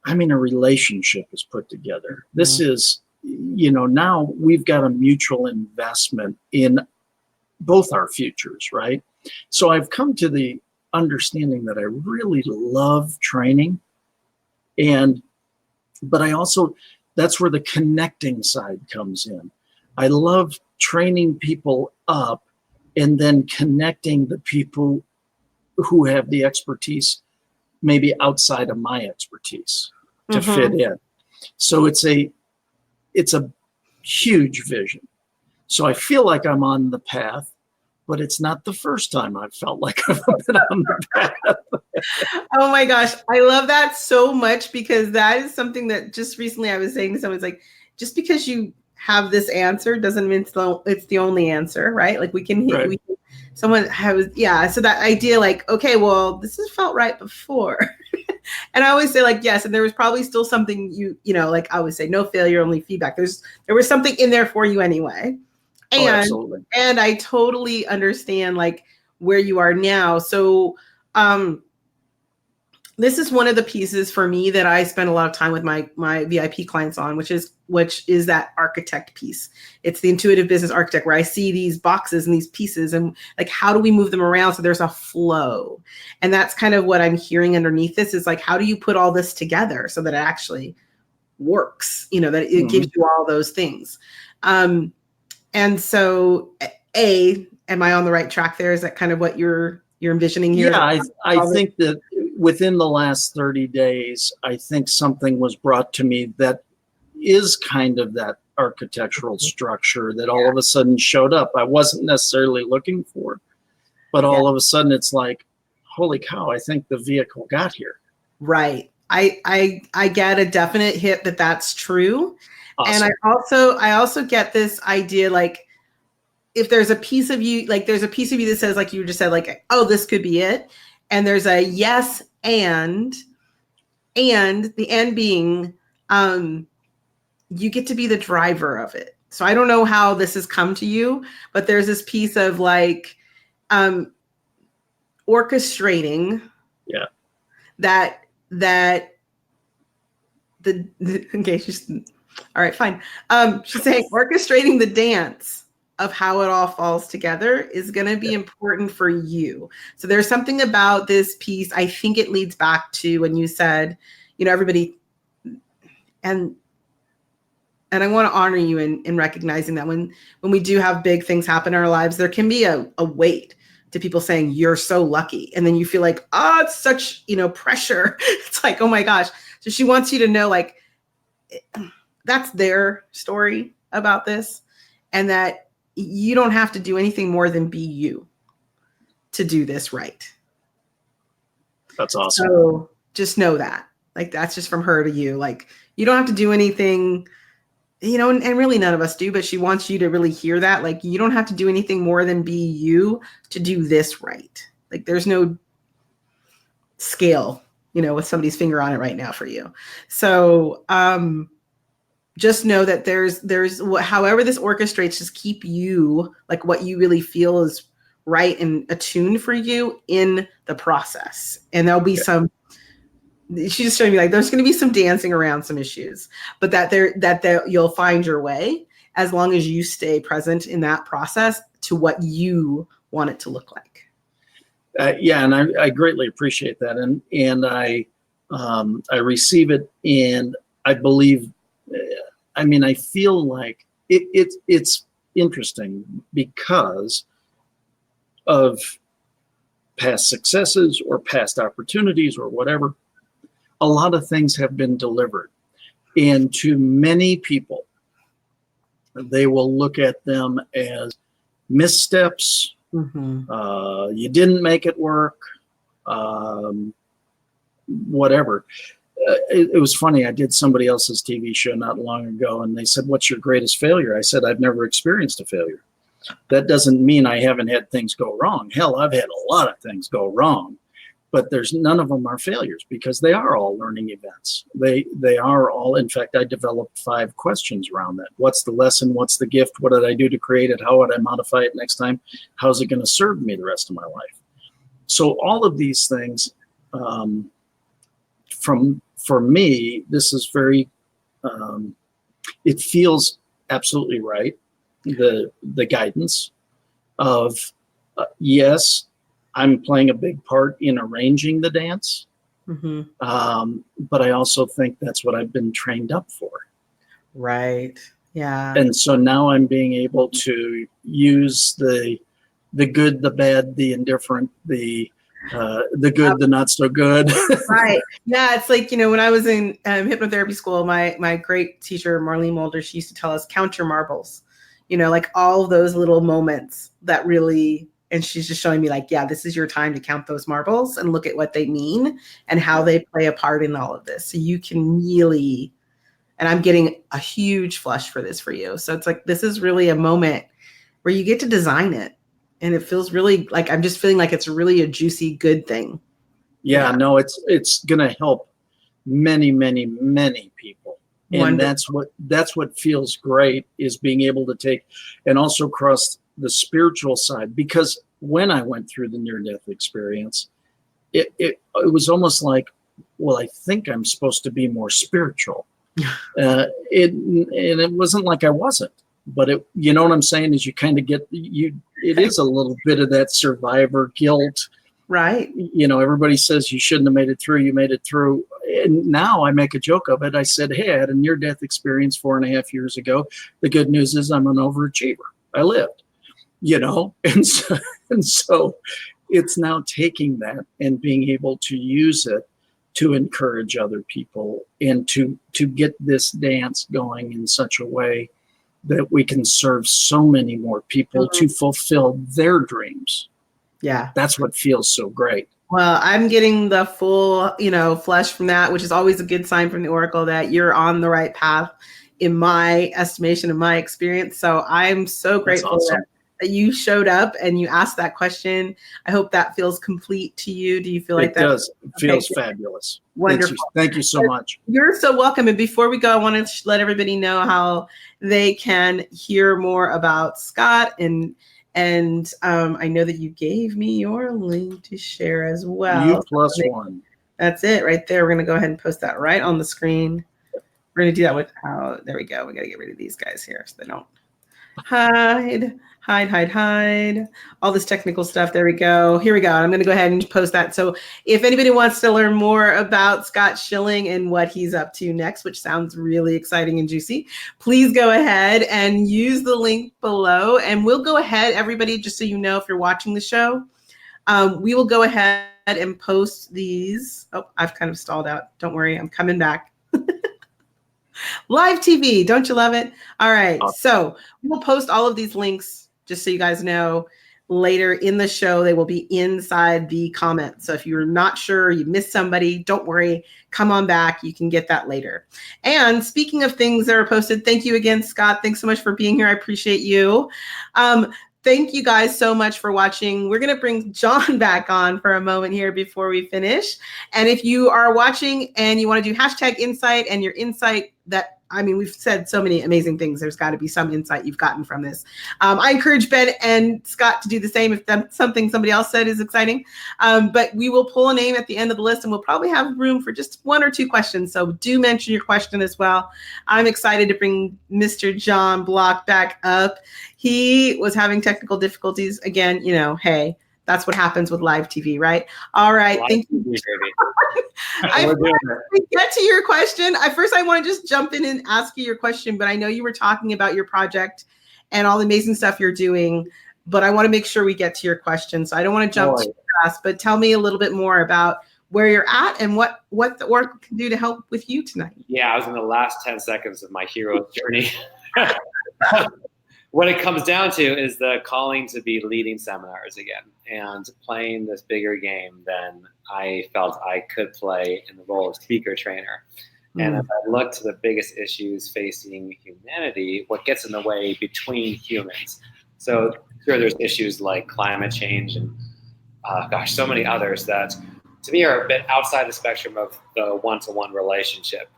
relationship is put together. This is, now we've got a mutual investment in both our futures, right? So I've come to the understanding that I really love training. But I also, that's where the connecting side comes in. I love training people up and then connecting the people who have the expertise maybe outside of my expertise to fit in. So it's a huge vision. So I feel like I'm on the path, but it's not the first time I've felt like I've been on the path. Oh my gosh. I love that so much, because that is something that just recently I was saying to someone, it's like, just because you have this answer doesn't mean it's the only answer, right? Like someone has, so that idea, like, okay, well, this has felt right before. And I always say, like, yes, and there was probably still something like I always say, no failure, only feedback. There was something in there for you anyway. Absolutely. And I totally understand like where you are now. So this is one of the pieces for me that I spend a lot of time with my VIP clients on, which is that architect piece. It's the intuitive business architect, where I see these boxes and these pieces and like, how do we move them around so there's a flow? And that's kind of what I'm hearing underneath this is like, how do you put all this together so that it actually works, that it gives you all those things. And so am I on the right track there? Is that kind of what you're envisioning here? Yeah, I think that within the last 30 days, I think something was brought to me that is kind of that architectural structure that all of a sudden showed up. I wasn't necessarily looking for, but all of a sudden it's like, holy cow, I think the vehicle got here. Right. I get a definite hit that's true. Awesome. And I also get this idea, like, if there's a piece of you, like there's a piece of you that says, like you just said, like, oh, this could be it. And there's a yes, and the end being, you get to be the driver of it. So I don't know how this has come to you, but there's this piece of like, orchestrating. Yeah. That okay, she's all right, fine. She's saying orchestrating the dance of how it all falls together is going to be important for you. So there's something about this piece. I think it leads back to when you said, everybody, and I want to honor you in recognizing that when we do have big things happen in our lives, there can be a weight to people saying you're so lucky. And then you feel like, oh, it's such, pressure. It's like, oh my gosh. So she wants you to know, like, that's their story about this, and that you don't have to do anything more than be you to do this right. That's awesome. So just know that, like, that's just from her to you. Like, you don't have to do anything, and really none of us do, but she wants you to really hear that. Like, you don't have to do anything more than be you to do this right. Like, there's no scale, with somebody's finger on it right now for you. So, just know that there's however this orchestrates, just keep you like what you really feel is right and attuned for you in the process. And there'll be some she's just showing me like there's going to be some dancing around some issues, but that you'll find your way as long as you stay present in that process to what you want it to look like. Yeah, and I greatly appreciate that, and I receive it, and I believe. I mean, I feel like it's interesting because of past successes or past opportunities or whatever. A lot of things have been delivered, and to many people, they will look at them as missteps. Mm-hmm. You didn't make it work, whatever. It was funny. I did somebody else's TV show not long ago, and they said, "What's your greatest failure?" I said, "I've never experienced a failure." That doesn't mean I haven't had things go wrong. Hell, I've had a lot of things go wrong, but there's none of them are failures because they are all learning events. They are all. In fact, I developed 5 questions around that. What's the lesson? What's the gift? What did I do to create it? How would I modify it next time? How's it going to serve me the rest of my life? So all of these things, for me, this is very. It feels absolutely right. The guidance of yes, I'm playing a big part in arranging the dance, Mm-hmm. but I also think that's what I've been trained up for. Right. Yeah. And so now I'm being able to use the good, the bad, the indifferent, the good, the not so good. Right. Yeah. It's like, when I was in hypnotherapy school, my great teacher, Marlene Mulder, she used to tell us, count your marbles, like all of those little moments that really, and she's just showing me like, yeah, this is your time to count those marbles and look at what they mean and how they play a part in all of this. So you can really, and I'm getting a huge flush for this for you. So it's like, this is really a moment where you get to design it. And it feels really like, I'm just feeling like it's really a juicy, good thing. Yeah, no, it's going to help many, many, many people. And that's what feels great is being able to take and also cross the spiritual side. Because when I went through the near-death experience, it was almost like, well, I think I'm supposed to be more spiritual. It wasn't like I wasn't. But you know what I'm saying, is you kind of get it is a little bit of that survivor guilt. Right. Everybody says you shouldn't have made it through. You made it through. And now I make a joke of it. I said, hey, I had a near-death experience 4.5 years ago. The good news is I'm an overachiever. I lived, and so it's now taking that and being able to use it to encourage other people and to get this dance going in such a way that we can serve so many more people to fulfill their dreams. Yeah. That's what feels so great. Well, I'm getting the full, flesh from that, which is always a good sign from the Oracle that you're on the right path in my estimation, in my experience. So I'm so grateful that you showed up and you asked that question. I hope that feels complete to you. Do you feel like that? It does. It feels fabulous. Wonderful. Thank you so much. You're so welcome. And before we go, I want to let everybody know how they can hear more about Scott. And I know that you gave me your link to share as well. U+1. That's it right there. We're going to go ahead and post that right on the screen. We're going to do that without, there we go. We got to get rid of these guys here so they don't hide. All this technical stuff. There we go. Here we go. I'm going to go ahead and post that. So if anybody wants to learn more about Scott Schilling and what he's up to next, which sounds really exciting and juicy, please go ahead and use the link below. And we'll go ahead, everybody, just so you know, if you're watching the show, we will go ahead and post these. Oh, I've kind of stalled out. Don't worry. I'm coming back. Live TV. Don't you love it? All right. So we'll post all of these links just so you guys know later in the show. They will be inside the comments. So if you're not sure, you missed somebody, don't worry. Come on back. You can get that later. And speaking of things that are posted, thank you again, Scott. Thanks so much for being here. I appreciate you. Thank you guys so much for watching. We're going to bring John back on for a moment here before we finish. And if you are watching and you want to do #insight and your insight that I mean, we've said so many amazing things. There's got to be some insight you've gotten from this. I encourage Ben and Scott to do the same if something somebody else said is exciting. But we will pull a name at the end of the list, and we'll probably have room for just 1 or 2 questions. So do mention your question as well. I'm excited to bring Mr. John Block back up. He was having technical difficulties again. You know, hey, that's what happens with live TV, right? All right. Thank you. Before we get to your question, first I want to just jump in and ask you your question, but I know you were talking about your project and all the amazing stuff you're doing, but I want to make sure we get to your question. So I don't want to jump too fast, but tell me a little bit more about where you're at and what the org can do to help with you tonight. Yeah, I was in the last 10 seconds of my hero's journey. What it comes down to is the calling to be leading seminars again and playing this bigger game than I felt I could play in the role of speaker trainer. And as I look to the biggest issues facing humanity, what gets in the way between humans. So sure, there's issues like climate change and so many others that to me are a bit outside the spectrum of the one-to-one relationship.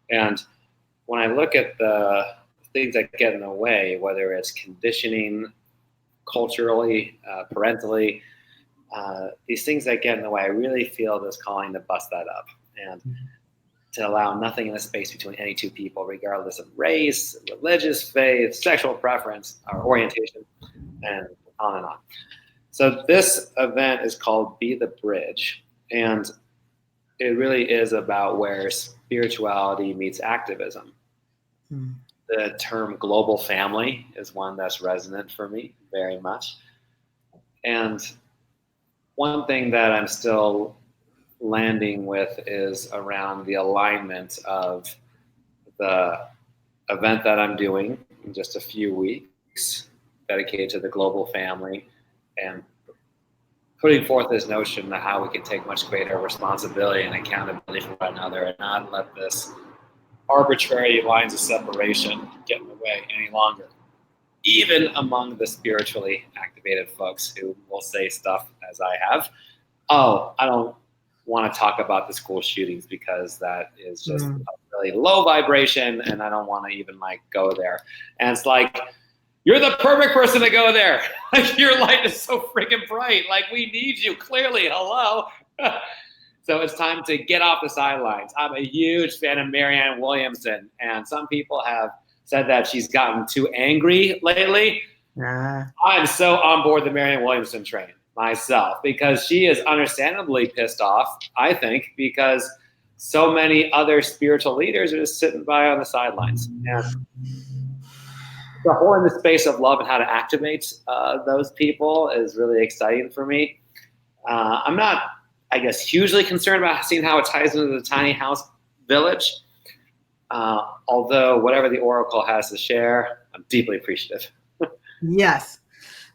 And when I look at the things that get in the way, whether it's conditioning, culturally, parentally, these things that get in the way, I really feel this calling to bust that up and to allow nothing in the space between any 2 people, regardless of race, religious faith, sexual preference, or orientation, and on and on. So this event is called Be the Bridge, and it really is about where spirituality meets activism. The term global family is one that's resonant for me very much. And one thing that I'm still landing with is around the alignment of the event that I'm doing in just a few weeks, dedicated to the global family, and putting forth this notion of how we can take much greater responsibility and accountability for one another and not let this arbitrary lines of separation get in the way any longer, even among the spiritually activated folks who will say stuff as I have. Oh, I don't want to talk about the school shootings because that is just a really low vibration and I don't want to even go there. And it's like, you're the perfect person to go there. Your light is so freaking bright. We need you clearly. Hello. So it's time to get off the sidelines. I'm a huge fan of Marianne Williamson, and some people have said that she's gotten too angry lately. I'm so on board the Marianne Williamson train myself because she is understandably pissed off, I think, because so many other spiritual leaders are just sitting by on the sidelines. And the whole in the space of love and how to activate those people is really exciting for me. I'm not, I guess, hugely concerned about seeing how it ties into the tiny house village. Although whatever the Oracle has to share, I'm deeply appreciative. Yes.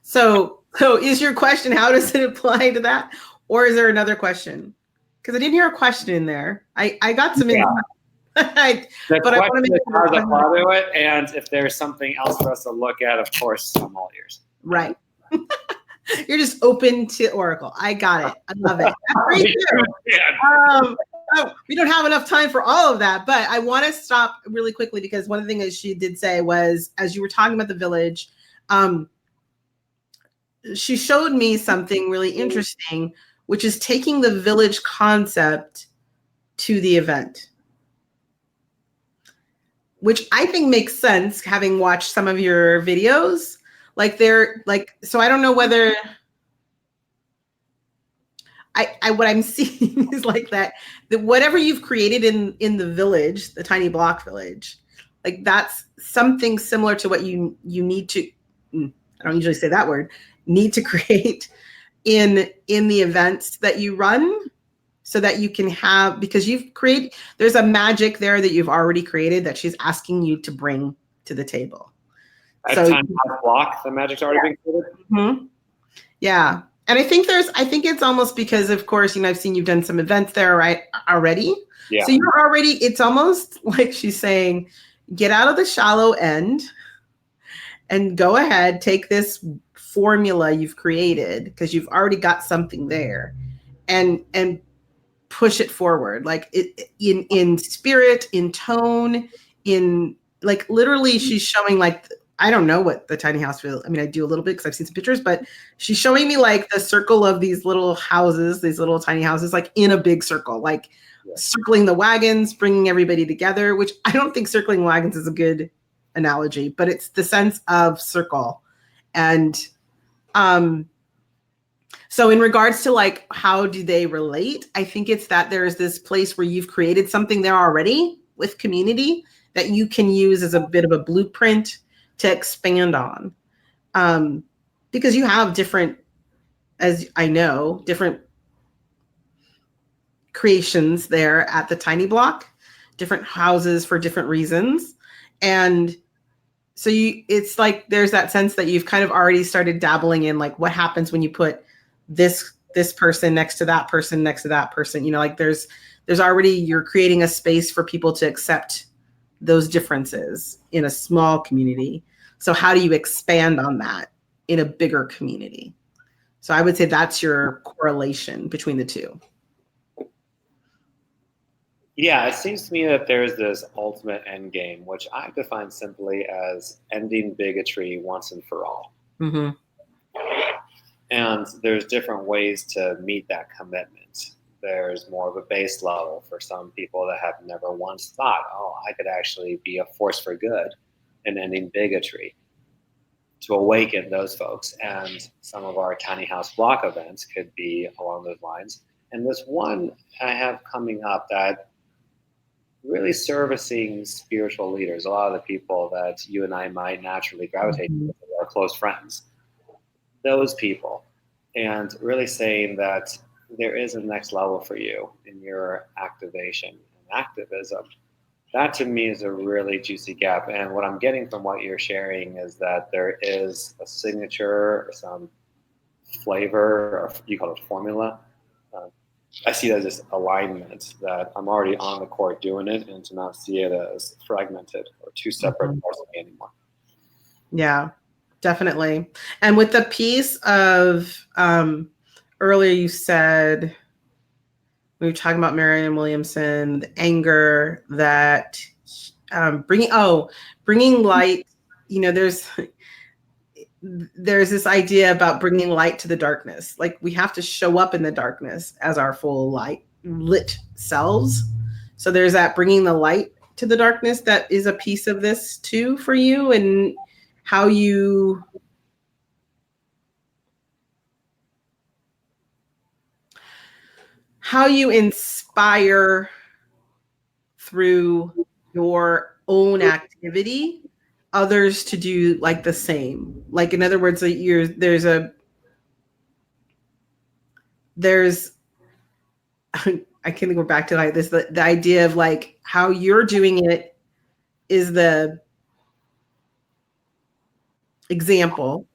So is your question, how does it apply to that? Or is there another question? Because I didn't hear a question in there. I got some insight. The but I want to make how does it apply to it? And if there's something else for us to look at, of course, I'm all ears. Right. You're just open to Oracle. I got it. I love it. That's great too. We don't have enough time for all of that, but I want to stop really quickly because one of the things she did say was, as you were talking about the village, she showed me something really interesting, which is taking the village concept to the event, which I think makes sense having watched some of your videos. So I don't know whether what I'm seeing is that whatever you've created in the village, the tiny block village, that's something similar to what you need to, I don't usually say that word, need to create in the events that you run so that you can have, because there's a magic there that you've already created that she's asking you to bring to the table. So time block, the magic's already been created. Mm-hmm. Yeah. And I think it's almost because, of course, I've seen you've done some events there, right, already. Yeah. So you're already, it's almost like she's saying, get out of the shallow end and go ahead, take this formula you've created, because you've already got something there, and push it forward, in spirit, in tone, in like literally she's showing like, I don't know what the tiny house feels. I mean, I do a little bit because I've seen some pictures, but she's showing me like the circle of these little houses, these little tiny houses, like in a big circle, like circling the wagons, bringing everybody together, which I don't think circling wagons is a good analogy, but it's the sense of circle. And so in regards to like, how do they relate? I think it's that there's this place where you've created something there already with community that you can use as a bit of a blueprint to expand on. Because you have different, as I know, different creations there at the tiny block, different houses for different reasons. And so it's like, there's that sense that you've kind of already started dabbling in like what happens when you put this person next to that person, next to that person, you know, like there's already, you're creating a space for people to accept those differences in a small community. So how do you expand on that in a bigger community? So I would say that's your correlation between the two. Yeah, it seems to me that there's this ultimate end game, which I define simply as ending bigotry once and for all. Mm-hmm. And there's different ways to meet that commitment. There's more of a base level for some people that have never once thought, oh, I could actually be a force for good in ending bigotry, to awaken those folks. And some of our tiny house block events could be along those lines. And this one I have coming up that really servicing spiritual leaders, a lot of the people that you and I might naturally gravitate to, our close friends, those people, and really saying that there is a next level for you in your activation and activism. That to me is a really juicy gap. And what I'm getting from what you're sharing is that there is a signature or some flavor, or you call it formula. I see that as alignment, that I'm already on the court doing it, and to not see it as fragmented or two separate parts of me anymore. Yeah, definitely. And with the piece of earlier, you said, we were talking about Marianne Williamson, the anger that bringing light. You know, there's this idea about bringing light to the darkness. Like we have to show up in the darkness as our full light lit selves. So there's that bringing the light to the darkness that is a piece of this too for you, and how you inspire through your own activity others to do like the same. Like in other words, there's I can't go back to like this, the idea of like how you're doing it is the example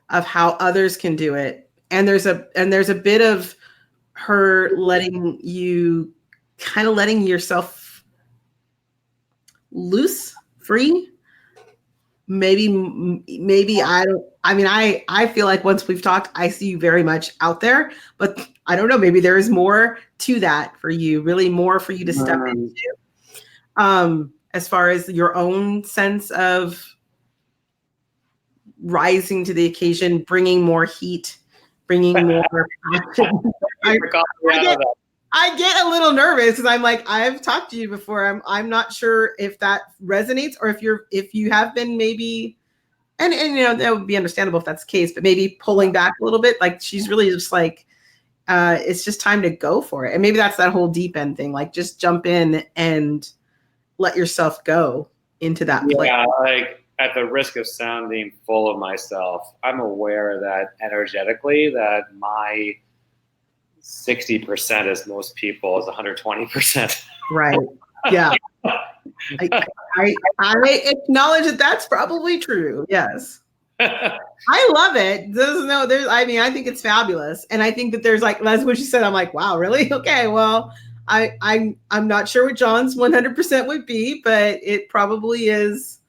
of how others can do it. And there's a bit of her letting yourself loose, free. Maybe I feel like once we've talked, I see you very much out there, but I don't know, maybe there is more to that for you, really more for you to step into, as far as your own sense of rising to the occasion, bringing more heat, bringing more passion. I get a little nervous because I'm like, I've talked to you before. I'm not sure if that resonates, or if you have been maybe, and you know, that would be understandable if that's the case, but maybe pulling back a little bit. Like she's really just like, it's just time to go for it. And maybe that's that whole deep end thing. Like just jump in and let yourself go into that place. Yeah, like at the risk of sounding full of myself, I'm aware that energetically that my 60% as most people is 120%. Right. Yeah. I acknowledge that that's probably true. Yes. I love it. I think it's fabulous. And I think that there's like, that's what she said. I'm like, wow, really? Okay. Well, I'm not sure what John's 100% would be, but it probably is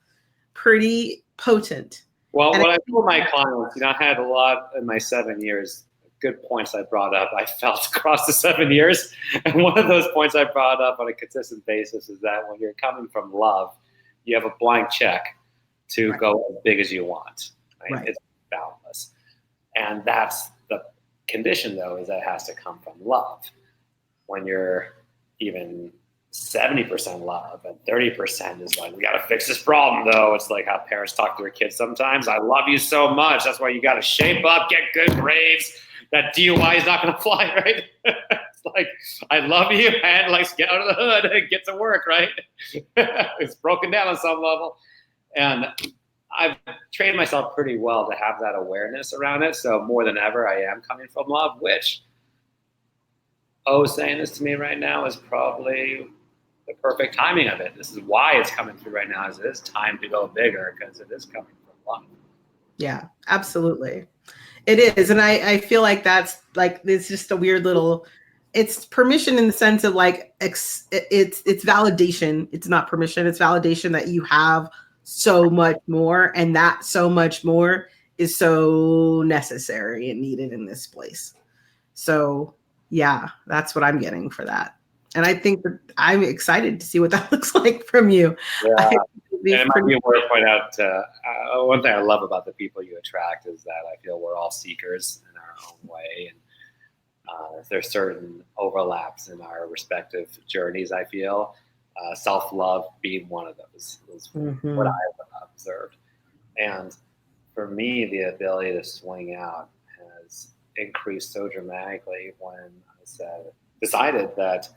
pretty potent. Well, when I told my clients, you know, I had a lot in my 7 years, good points I brought up, I felt across the 7 years. And one of those points I brought up on a consistent basis is that when you're coming from love, you have a blank check to Right. go as big as you want. Right? Right. It's boundless. And that's the condition, though, is that it has to come from love. When you're even 70% love and 30% is like, we got to fix this problem, though. It's like how parents talk to their kids sometimes. I love you so much. That's why you got to shape up, get good grades. That DUI is not going to fly, right? It's like, I love you, and let's get out of the hood and get to work, right? It's broken down on some level. And I've trained myself pretty well to have that awareness around it. So more than ever, I am coming from love, which saying this to me right now is probably the perfect timing of it. This is why it's coming through right now, is it is time to go bigger, because it is coming from love. Yeah, absolutely. It is. And I feel like that's like, it's just a weird little, it's permission in the sense of like, it's validation. It's not permission. It's validation that you have so much more, and that so much more is so necessary and needed in this place. So yeah, that's what I'm getting for that. And I think that I'm excited to see what that looks like from you. Yeah. And it might be worth pointing out, one thing I love about the people you attract is that I feel we're all seekers in our own way. And there's certain overlaps in our respective journeys, I feel. Self-love being one of those is what I've observed. And for me, the ability to swing out has increased so dramatically when I decided that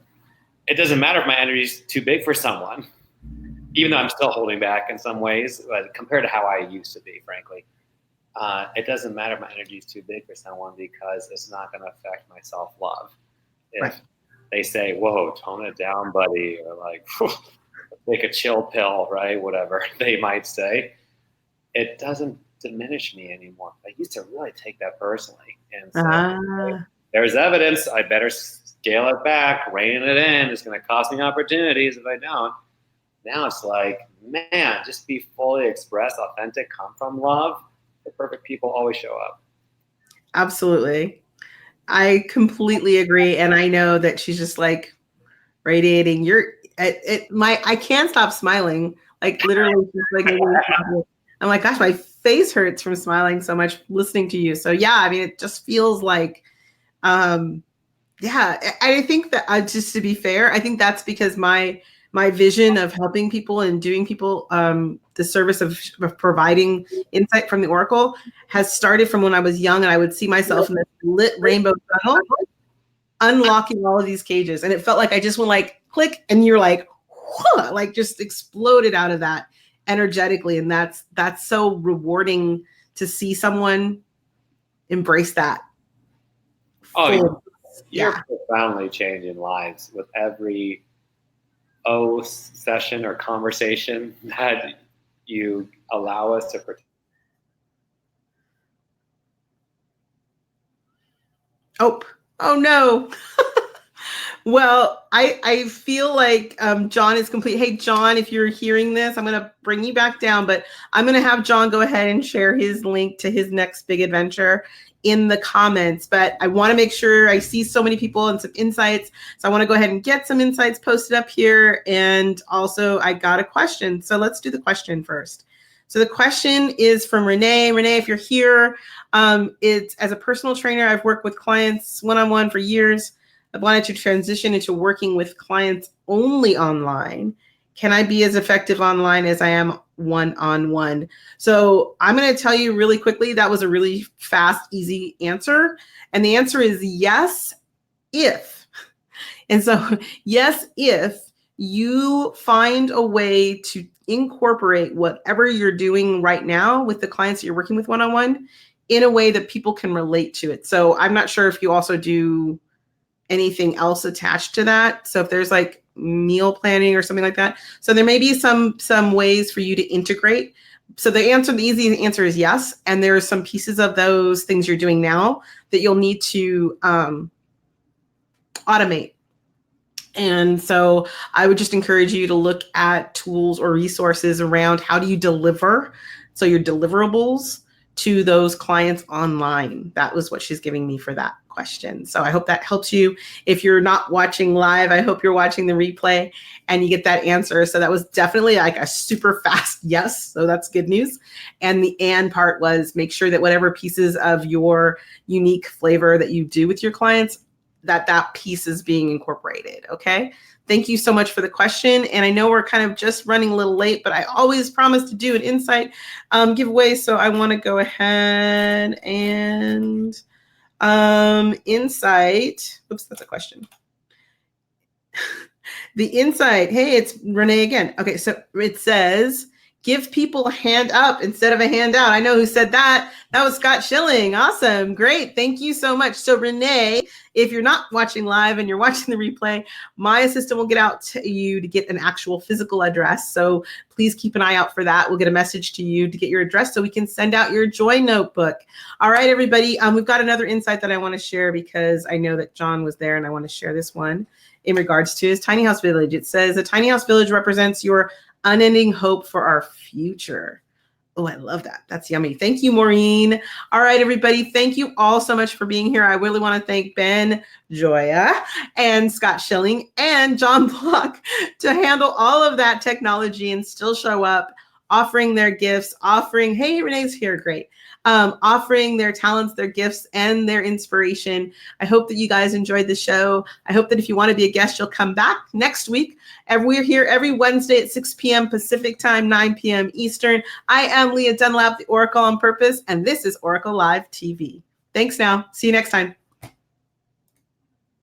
it doesn't matter if my energy is too big for someone, even though I'm still holding back in some ways, but compared to how I used to be, frankly. It doesn't matter if my energy is too big for someone, because it's not going to affect my self-love. If they say, whoa, tone it down, buddy, or like, take a chill pill, right? Whatever they might say, it doesn't diminish me anymore. I used to really take that personally. And so there's evidence. I better scale it back, rein it in. It's going to cost me opportunities if I don't. Now it's like, man, just be fully expressed, authentic, come from love. The perfect people always show up. Absolutely. I completely agree. And I know that she's just like radiating. I can't stop smiling. Like literally, just like I'm like, gosh, my face hurts from smiling so much listening to you. So yeah, I mean, it just feels like, yeah, I think that just to be fair, I think that's because my vision of helping people and doing people the service of providing insight from the Oracle has started from when I was young, and I would see myself in this lit rainbow tunnel, unlocking all of these cages. And it felt like I just went like click, and you're like, whoa, like just exploded out of that energetically. And that's so rewarding to see someone embrace that. Oh, you're profoundly changing lives with every session or conversation that you allow us to protect. Oh no. Well, I feel like John is complete. Hey, John, if you're hearing this, I'm going to bring you back down, but I'm going to have John go ahead and share his link to his next big adventure in the comments. But I want to make sure, I see so many people and some insights. So I want to go ahead and get some insights posted up here. And also I got a question. So let's do the question first. So the question is from Renee. Renee, if you're here, it's as a personal trainer, I've worked with clients one-on-one for years. I wanted to transition into working with clients only online. Can I be as effective online as I am one-on-one? So I'm going to tell you really quickly, that was a really fast, easy answer. And the answer is yes, if. And so yes, if you find a way to incorporate whatever you're doing right now with the clients that you're working with one-on-one in a way that people can relate to it. So I'm not sure if you also do anything else attached to that. So if there's like meal planning or something like that. So there may be some ways for you to integrate. So the easy answer is yes. And there are some pieces of those things you're doing now that you'll need to automate. And so I would just encourage you to look at tools or resources around how do you deliver. So your deliverables to those clients online? That was what she's giving me for that question. So I hope that helps you. If you're not watching live, I hope you're watching the replay and you get that answer. So that was definitely like a super fast yes. So that's good news. And the and part was make sure that whatever pieces of your unique flavor that you do with your clients, that piece is being incorporated. Okay. Thank you so much for the question. And I know we're kind of just running a little late, but I always promise to do an insight giveaway. So I want to go ahead and insight. Oops, that's a question. The insight. Hey, it's Renee again. Okay, so it says, give people a hand up instead of a handout. I know who said that. That was Scott Schilling. Awesome. Great. Thank you so much. So Renee, if you're not watching live and you're watching the replay, my assistant will get out to you to get an actual physical address. So please keep an eye out for that. We'll get a message to you to get your address so we can send out your Joy Notebook. All right, everybody. We've got another insight that I want to share because I know that John was there and I want to share this one in regards to his tiny house village. It says a tiny house village represents your unending hope for our future. Oh, I love that. That's yummy. Thank you, Maureen. All right, everybody. Thank you all so much for being here. I really want to thank Ben, Joya, and Scott Schilling and John Block to handle all of that technology and still show up, offering their gifts, hey, Renee's here. Great. Offering their talents, their gifts, and their inspiration. I hope that you guys enjoyed the show. I hope that if you want to be a guest, you'll come back next week. And we're here every Wednesday at 6 p.m. Pacific time, 9 p.m. Eastern. I am Leah Dunlap, the Oracle on Purpose, and this is Oracle Live TV. Thanks now. See you next time.